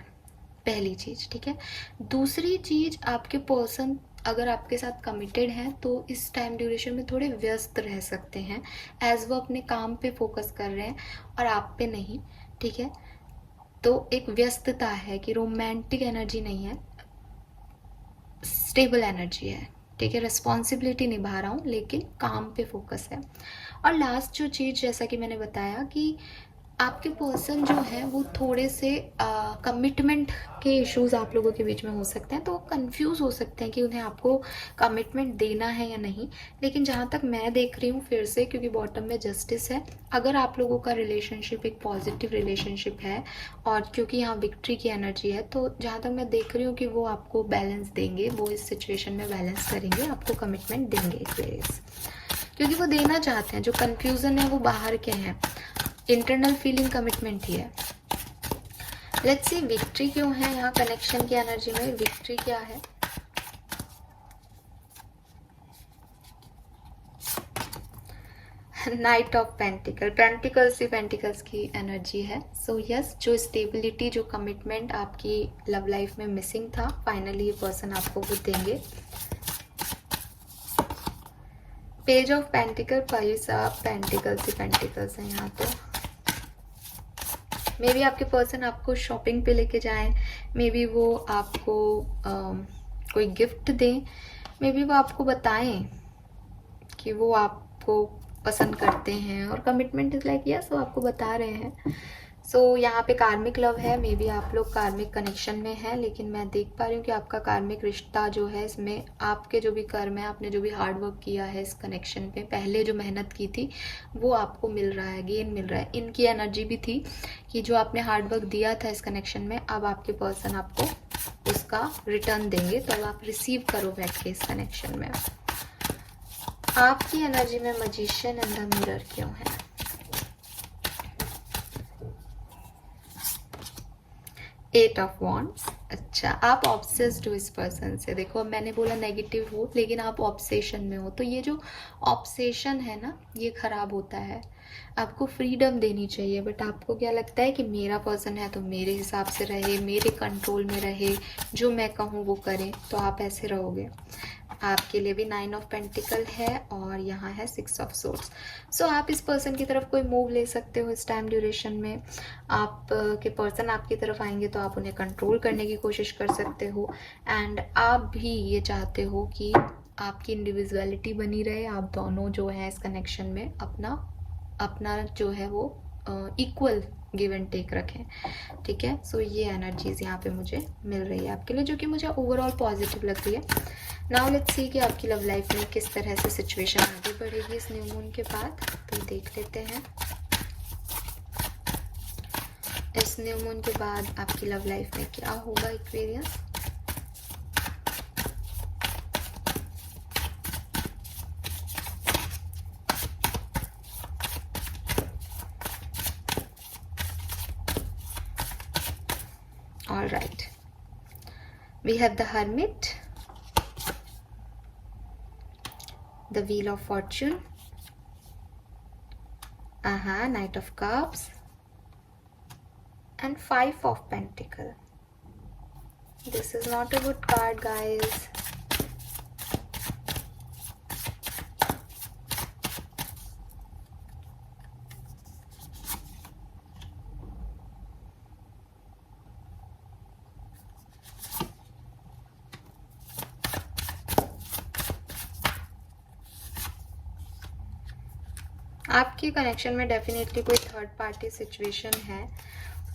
पहली चीज़, ठीक है। दूसरी चीज़, आपके पर्सन अगर आपके साथ कमिटेड हैं तो इस टाइम ड्यूरेशन में थोड़े व्यस्त रह सकते हैं, एज वो अपने काम पे फोकस कर रहे हैं और आप पे नहीं, ठीक है। तो एक व्यस्तता है कि रोमांटिक एनर्जी नहीं है, स्टेबल एनर्जी है, ठीक है। रिस्पॉन्सिबिलिटी निभा रहा हूँ लेकिन काम पे फोकस है। और लास्ट जो चीज़, जैसा कि मैंने बताया कि आपके पर्सन जो है वो थोड़े से कमिटमेंट के इश्यूज आप लोगों के बीच में हो सकते हैं, तो वो कंफ्यूज हो सकते हैं कि उन्हें आपको कमिटमेंट देना है या नहीं। लेकिन जहाँ तक मैं देख रही हूँ फिर से, क्योंकि बॉटम में जस्टिस है, अगर आप लोगों का रिलेशनशिप एक पॉजिटिव रिलेशनशिप है और क्योंकि यहाँ विक्ट्री की एनर्जी है, तो जहाँ तक मैं देख रही हूँ कि वो आपको बैलेंस देंगे, वो इस सिचुएशन में बैलेंस करेंगे, आपको कमिटमेंट देंगे एक्वेरियस, क्योंकि वो देना चाहते हैं। जो कन्फ्यूज़न है वो बाहर के हैं, इंटरनल फीलिंग कमिटमेंट ही है। लेट्स सी विक्ट्री क्यों है यहाँ कनेक्शन की एनर्जी में, विक्ट्री क्या है? Night of pentacle, pentacles he pentacles की एनर्जी है। सो यस, जो स्टेबिलिटी, जो कमिटमेंट आपकी लव लाइफ में मिसिंग था, फाइनली ये पर्सन आपको वो देंगे। Page of pentacle, five of pentacles he pentacles हैं यहाँ तो। मे बी आपके पर्सन आपको शॉपिंग पे लेके जाएं, मे बी वो आपको कोई गिफ्ट दें, मे बी वो आपको बताएं कि वो आपको पसंद करते हैं, और कमिटमेंट इज लाइक यस, वो आपको बता रहे हैं। सो यहाँ पे कार्मिक लव है, मे बी आप लोग कार्मिक कनेक्शन में हैं, लेकिन मैं देख पा रही हूँ कि आपका कार्मिक रिश्ता जो है, इसमें आपके जो भी कर्म है, आपने जो भी हार्ड वर्क किया है इस कनेक्शन पे, पहले जो मेहनत की थी वो आपको मिल रहा है, गेन मिल रहा है। इनकी एनर्जी भी थी कि जो आपने हार्ड वर्क दिया था इस कनेक्शन में, अब आपके पर्सन आपको उसका रिटर्न देंगे, तो अब आप रिसीव करो बैठ के इस कनेक्शन में। आपकी एनर्जी में मैजिशियन एंड द मिरर क्यों है? Eight of wands. अच्छा, आप ऑब्सेस्ड हो इस पर्सन से। देखो, अब मैंने बोला नेगेटिव हो, लेकिन आप ऑब्सेशन में हो, तो ये जो ऑब्सेशन है ना, ये खराब होता है। आपको फ्रीडम देनी चाहिए, बट आपको क्या लगता है कि मेरा पर्सन है तो मेरे हिसाब से रहे, मेरे कंट्रोल में रहे, जो मैं कहूँ वो करें, तो आप ऐसे रहोगे। आपके लिए भी 9 ऑफ पेंटिकल है और यहाँ है 6 ऑफ सोर्ड्स। सो आप इस पर्सन की तरफ कोई मूव ले सकते हो इस टाइम ड्यूरेशन में। आप के पर्सन आपकी तरफ आएंगे तो आप उन्हें कंट्रोल करने की कोशिश कर सकते हो, एंड आप भी ये चाहते हो कि आपकी इंडिविजुअलिटी बनी रहे, आप दोनों जो है इस कनेक्शन में अपना अपना जो है वो इक्वल गिव एंड टेक रखें, ठीक है। सो ये एनर्जीज यहाँ पे मुझे मिल रही है आपके लिए, जो कि मुझे ओवरऑल पॉजिटिव लग रही है। नाउ लेट्स सी कि आपकी लव लाइफ में किस तरह से सिचुएशन आगे बढ़ेगी इस न्यू मून के बाद, तो देख लेते हैं। इस न्यू मून के बाद आपकी लव लाइफ में क्या होगा Aquarius. All right, we have the Hermit, the Wheel of Fortune, Knight of Cups, and 5 of Pentacle. This is not a good card, guys. आपके कनेक्शन में डेफिनेटली कोई थर्ड पार्टी सिचुएशन है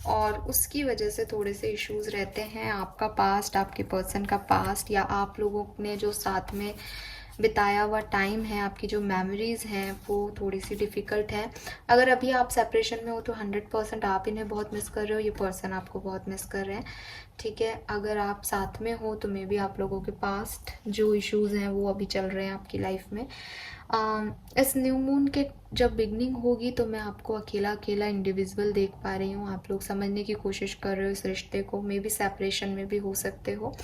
और उसकी वजह से थोड़े से इश्यूज रहते हैं। आपका पास्ट, आपके पर्सन का पास्ट, या आप लोगों ने जो साथ में बिताया हुआ टाइम है, आपकी जो मेमोरीज हैं वो थोड़ी सी डिफ़िकल्ट है। अगर अभी आप सेपरेशन में हो तो 100% आप इन्हें बहुत मिस कर रहे हो, ये पर्सन आपको बहुत मिस कर रहे हैं, ठीक है। अगर आप साथ में हो तो मे बी आप लोगों के पास्ट जो इश्यूज़ हैं वो अभी चल रहे हैं आपकी लाइफ में। इस न्यू मून के जब बिगनिंग होगी तो मैं आपको अकेला अकेला इंडिविजुअल देख पा रही हूँ। आप लोग समझने की कोशिश कर रहे हो इस रिश्ते को, मे बी सेपरेशन में भी हो सकते हो।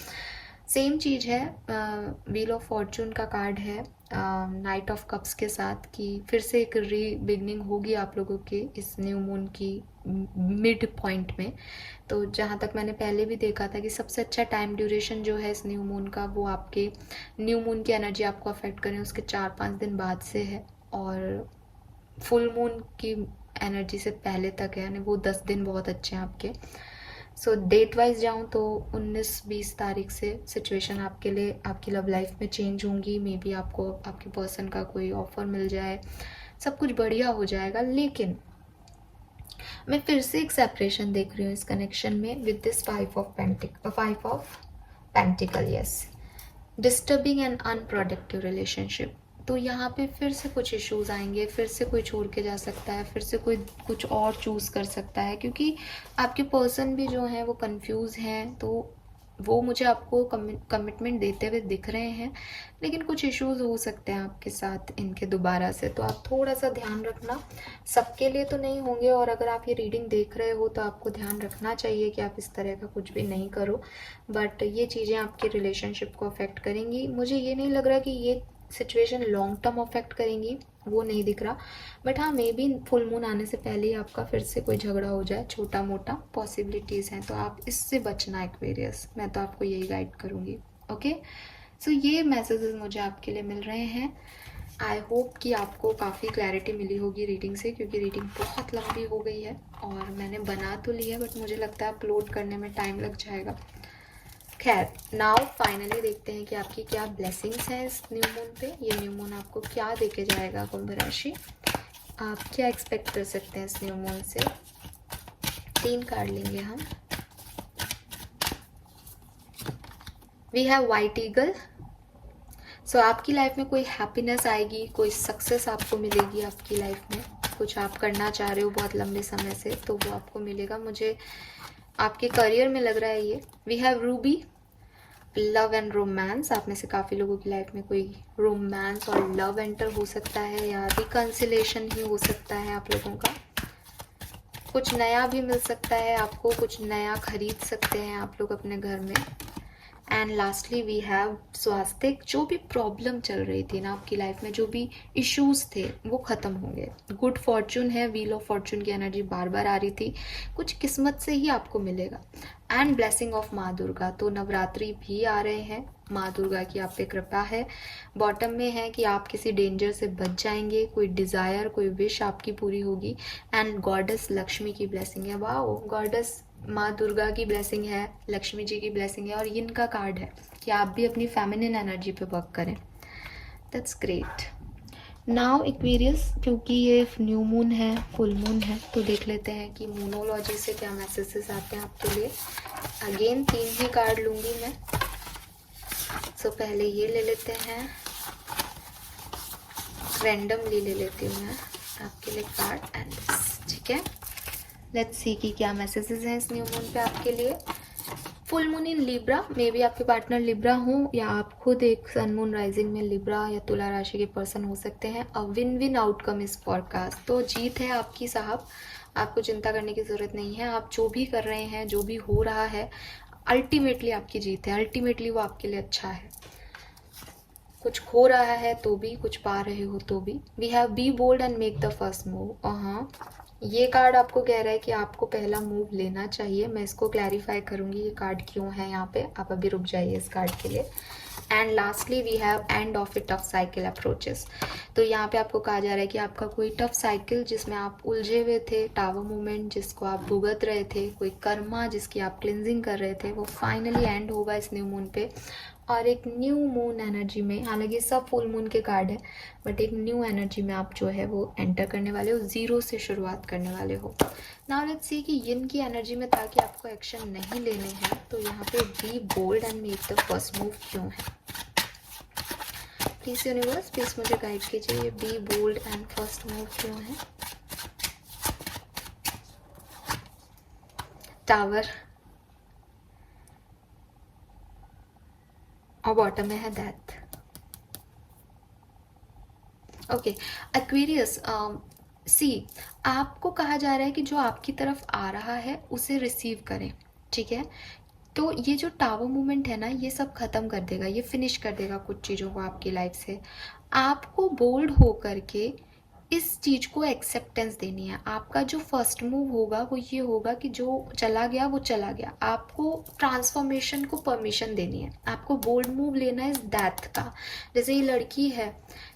सेम चीज़ है, व्हील ऑफ फॉर्चून का कार्ड है नाइट ऑफ कप्स के साथ, कि फिर से एक री बिगनिंग होगी आप लोगों की इस न्यू मून की मिड पॉइंट में। तो जहाँ तक मैंने पहले भी देखा था कि सबसे अच्छा टाइम ड्यूरेशन जो है इस न्यू मून का, वो आपके न्यू मून की एनर्जी आपको अफेक्ट करें उसके 4-5 दिन बाद से है, और फुल मून की एनर्जी से पहले तक है, यानी वो 10 दिन बहुत अच्छे हैं आपके। सो डेट वाइज जाऊँ तो 19-20 तारीख से सिचुएशन आपके लिए, आपकी लव लाइफ में चेंज होंगी। मे बी आपको आपके पर्सन का कोई ऑफर मिल जाए, सब कुछ बढ़िया हो जाएगा। लेकिन मैं फिर से एक सेपरेशन देख रही हूँ इस कनेक्शन में with this 5 of pentacle, yes, disturbing and unproductive relationship. तो यहाँ पे फिर से कुछ इश्यूज आएंगे, फिर से कोई छोड़ के जा सकता है, फिर से कोई कुछ और चूज़ कर सकता है, क्योंकि आपके पर्सन भी जो हैं वो कंफ्यूज हैं। तो वो मुझे आपको कमिटमेंट देते हुए दिख रहे हैं, लेकिन कुछ इश्यूज हो सकते हैं आपके साथ इनके दोबारा से, तो आप थोड़ा सा ध्यान रखना। सबके लिए तो नहीं होंगे, और अगर आप ये रीडिंग देख रहे हो तो आपको ध्यान रखना चाहिए कि आप इस तरह का कुछ भी नहीं करो, बट ये चीज़ें आपके रिलेशनशिप को अफेक्ट करेंगी। मुझे ये नहीं लग रहा कि ये सिचुएशन लॉन्ग टर्म अफेक्ट करेंगी, वो नहीं दिख रहा, बट हाँ मे बी फुल मून आने से पहले ही आपका फिर से कोई झगड़ा हो जाए, छोटा मोटा पॉसिबिलिटीज़ हैं, तो आप इससे बचना एक्वेरियस, मैं तो आपको यही गाइड करूँगी। ओके, सो ये मैसेजेस मुझे आपके लिए मिल रहे हैं। आई होप कि आपको काफ़ी क्लैरिटी मिली होगी रीडिंग से, क्योंकि रीडिंग बहुत लंबी हो गई है और मैंने बना तो ली है, बट मुझे लगता है अपलोड करने में टाइम लग जाएगा। खैर, नाउ फाइनली देखते हैं कि आपकी क्या ब्लेसिंग्स हैं इस न्यू मून पे। ये न्यू मून आपको क्या देके जाएगा कुंभ राशि, आप क्या एक्सपेक्ट कर सकते हैं इस न्यू मून से। 3 कार्ड लेंगे हम। We have white eagle. So आपकी लाइफ में कोई हैप्पीनेस आएगी, कोई सक्सेस आपको मिलेगी आपकी लाइफ में, कुछ आप करना चाह रहे हो बहुत लंबे समय से, तो वो आपको मिलेगा। मुझे आपके करियर में लग रहा है ये। We have ruby, love and romance. आप में से काफ़ी लोगों की लाइफ में कोई रोमांस और लव एंटर हो सकता है, या रिकन्सिलेशन ही हो सकता है आप लोगों का। कुछ नया भी मिल सकता है आपको, कुछ नया खरीद सकते हैं आप लोग अपने घर में। एंड लास्टली वी हैव स्वास्थ्य। जो भी प्रॉब्लम चल रही थी ना आपकी लाइफ में, जो भी इश्यूज थे, वो ख़त्म होंगे। गुड फॉर्चून है, व्हील ऑफ फॉर्चून की एनर्जी बार बार आ रही थी, कुछ किस्मत से ही आपको मिलेगा। एंड ब्लेसिंग ऑफ माँ दुर्गा, तो नवरात्रि भी आ रहे हैं, माँ दुर्गा की आप पे कृपा है। बॉटम में है कि आप किसी डेंजर से बच जाएंगे, कोई डिज़ायर, कोई विश आपकी पूरी होगी। एंड गॉडेस लक्ष्मी की ब्लेसिंग है। वाह, गॉडेस माँ दुर्गा की ब्लेसिंग है, लक्ष्मी जी की ब्लेसिंग है, और इनका कार्ड है कि आप भी अपनी फेमिनिन एनर्जी पे वर्क करें। That's great. नाउ एक्वेरियस, क्योंकि ये न्यू मून है, फुल मून है, तो देख लेते हैं कि मूनोलॉजी से क्या मैसेजेस आते हैं आपके लिए। अगेन 3 ही कार्ड लूँगी मैं। सो पहले ये ले लेते हैं, रैंडमली ले लेती हूँ मैं आपके लिए कार्ड एंड दिस, ठीक है। लेट्स सी कि क्या मैसेजेस हैं इस न्यू मून पे आपके लिए। Full moon in Libra, may be आपके पार्टनर लिब्रा हो, या आप खुद एक सन मून राइजिंग में लिब्रा या तुला राशि के पर्सन हो सकते हैं। अ विन विन आउटकम इस पॉडकास्ट, तो जीत है आपकी साहब, आपको चिंता करने की ज़रूरत नहीं है। आप जो भी कर रहे हैं, जो भी हो रहा है, अल्टीमेटली आपकी जीत है, अल्टीमेटली वो आपके लिए अच्छा है। कुछ खो रहा है तो भी, कुछ पा रहे हो तो भी। We have be bold and make the first move. हाँ, ये कार्ड आपको कह रहा है कि आपको पहला मूव लेना चाहिए। मैं इसको क्लैरिफाई करूंगी ये कार्ड क्यों है यहाँ पे, आप अभी रुक जाइए इस कार्ड के लिए। And lastly we have end of a tough cycle approaches, तो यहाँ पे आपको कहा जा रहा है कि आपका कोई टफ साइकिल जिसमें आप उलझे हुए थे, टावर मूवमेंट जिसको आप भुगत रहे थे, कोई कर्मा जिसकी आप क्लिनजिंग कर रहे थे, वो फाइनली एंड होगा इस न्यू मून पे। और एक न्यू मून एनर्जी में, हालांकि सब फुल मून के कार्ड है, बट एक न्यू एनर्जी में आप जो है वो एंटर करने वाले हो, ज़ीरो से शुरुआत करने वाले हो। नाउ लेट्स सी कि यिन की एनर्जी में ताकि आपको एक्शन नहीं लेने हैं, तो यहाँ पे be bold and make the first move क्यों है। प्लीज यूनिवर्स, प्लीज मुझे गाइड कीजिए, ये be bold and first move क्यों है। टावर, और बॉटम में है डेथ। ओके एक्वेरियस, सी, आपको कहा जा रहा है कि जो आपकी तरफ आ रहा है उसे रिसीव करें, ठीक है। तो ये जो टावर मूवमेंट है ना, ये सब खत्म कर देगा, ये फिनिश कर देगा कुछ चीज़ों को आपकी लाइफ से। आपको बोल्ड हो करके इस चीज़ को एक्सेप्टेंस देनी है। आपका जो फर्स्ट मूव होगा वो ये होगा कि जो चला गया वो चला गया, आपको ट्रांसफॉर्मेशन को परमिशन देनी है। आपको बोल्ड मूव लेना है इस डेथ का। जैसे ये लड़की है,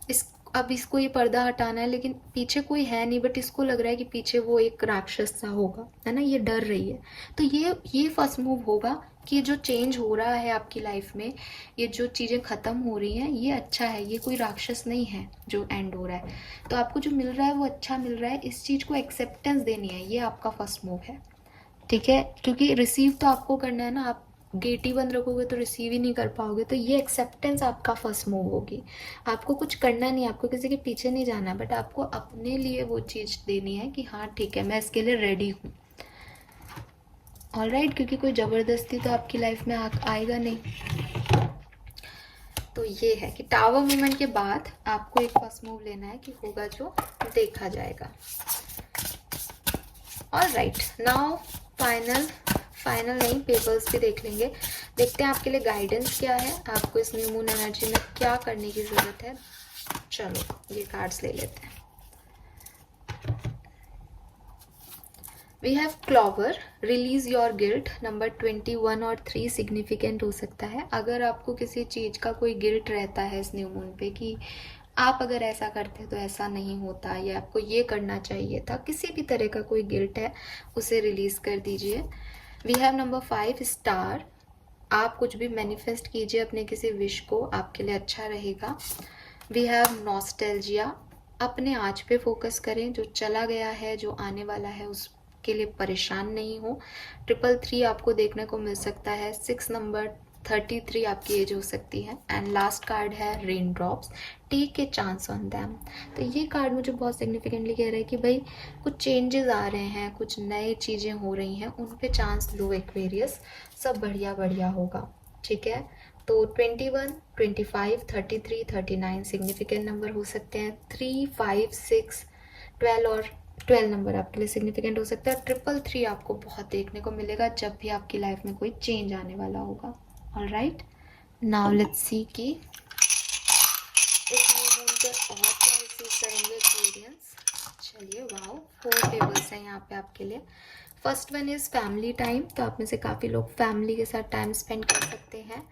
इस अब इसको ये पर्दा हटाना है, लेकिन पीछे कोई है नहीं, बट इसको लग रहा है कि पीछे वो एक राक्षस सा होगा, है ना, ये डर रही है। तो ये फर्स्ट मूव होगा कि जो चेंज हो रहा है आपकी लाइफ में, ये जो चीज़ें ख़त्म हो रही हैं, ये अच्छा है, ये कोई राक्षस नहीं है जो एंड हो रहा है। तो आपको जो मिल रहा है वो अच्छा मिल रहा है, इस चीज़ को एक्सेप्टेंस देनी है, ये आपका फर्स्ट मूव है, ठीक है। क्योंकि रिसीव तो आपको करना है ना, आप गेट ही बंद रखोगे तो रिसीव ही नहीं कर पाओगे। तो ये एक्सेप्टेंस आपका फर्स्ट मूव होगी। आपको कुछ करना नहीं, आपको किसी के पीछे नहीं जाना, बट आपको अपने लिए वो चीज़ देनी है कि हाँ ठीक है, मैं इसके लिए रेडी हूँ। ऑलराइट, क्योंकि कोई ज़बरदस्ती तो आपकी लाइफ में आएगा नहीं। तो ये है कि टावर मूवमेंट के बाद आपको एक फर्स्ट मूव लेना है कि होगा जो देखा जाएगा। ऑलराइट, नाउ फाइनल नहीं, पेपर्स भी देख लेंगे। देखते हैं आपके लिए गाइडेंस क्या है, आपको इस न्यू मून एनर्जी में क्या करने की ज़रूरत है। चलो ये कार्ड्स ले लेते हैं। We have clover, release your guilt. Number 21 और 3 सिग्निफिकेंट हो सकता है। अगर आपको किसी चीज़ का कोई गिल्ट रहता है इस न्यू मून पे कि आप अगर ऐसा करते तो ऐसा नहीं होता, या आपको ये करना चाहिए था, किसी भी तरह का कोई गिल्ट है उसे रिलीज कर दीजिए। We have number 5 star. आप कुछ भी मैनिफेस्ट कीजिए अपने किसी विश को, आपके लिए अच्छा रहेगा। We have nostalgia. अपने आज पे फोकस करें, जो चला गया है, जो आने वाला है उसके लिए परेशान नहीं हो। 333 आपको देखने को मिल सकता है। 6 नंबर 33 आपकी एज हो सकती है। एंड लास्ट कार्ड है rain drops, take a chance on them. तो ये कार्ड मुझे बहुत सिग्निफिकेंटली कह रहा है कि भाई कुछ चेंजेस आ रहे हैं, कुछ नए चीज़ें हो रही हैं, उन पे चांस लो एक्वेरियस, सब बढ़िया बढ़िया होगा। ठीक है, तो 21, 25, 33, 39 सिग्निफिकेंट नंबर हो सकते हैं। 3, 5, 6, 12 और 12 नंबर आपके लिए सिग्निफिकेंट हो सकता है। 333 आपको बहुत देखने को मिलेगा जब भी आपकी लाइफ में कोई चेंज आने वाला होगा। ऑलराइट, नाउ लेट्स सी कि इस न्यू मून पे और क्या रिसीव करेंगे एक्सपीरियंस। चलिए, वाओ, 4 टेबल्स हैं यहाँ पे आपके लिए। First one is family time. तो आप में से काफ़ी लोग फैमिली के साथ टाइम स्पेंड कर सकते हैं।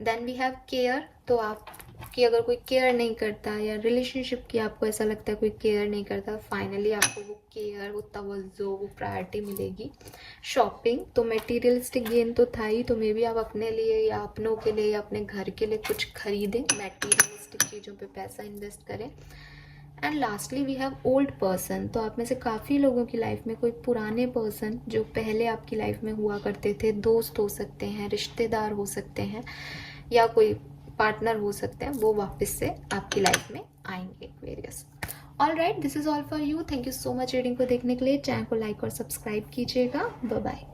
Then we have care. तो आपकी अगर कोई केयर नहीं करता, या रिलेशनशिप की आपको ऐसा लगता है कोई केयर नहीं करता, फाइनली आपको वो केयर, वो तवज्जो, वो प्रायोरिटी मिलेगी। शॉपिंग, तो मटेरियलिस्टिक गेन तो था ही, तो मे बी आप अपने लिए या अपनों के लिए या अपने घर के लिए कुछ खरीदें, मटेरियलिस्टिक चीज़ों पे पैसा इन्वेस्ट करें। And lastly we have old person. तो आप में से काफ़ी लोगों की लाइफ में कोई पुराने पर्सन जो पहले आपकी लाइफ में हुआ करते थे, दोस्त हो सकते हैं, रिश्तेदार हो सकते हैं, या कोई पार्टनर हो सकते हैं, वो वापस से आपकी लाइफ में आएंगे Aquarius. All right, this is all for you. Thank you so much reading को देखने के लिए। चैनल को लाइक और सब्सक्राइब कीजिएगा। Bye bye.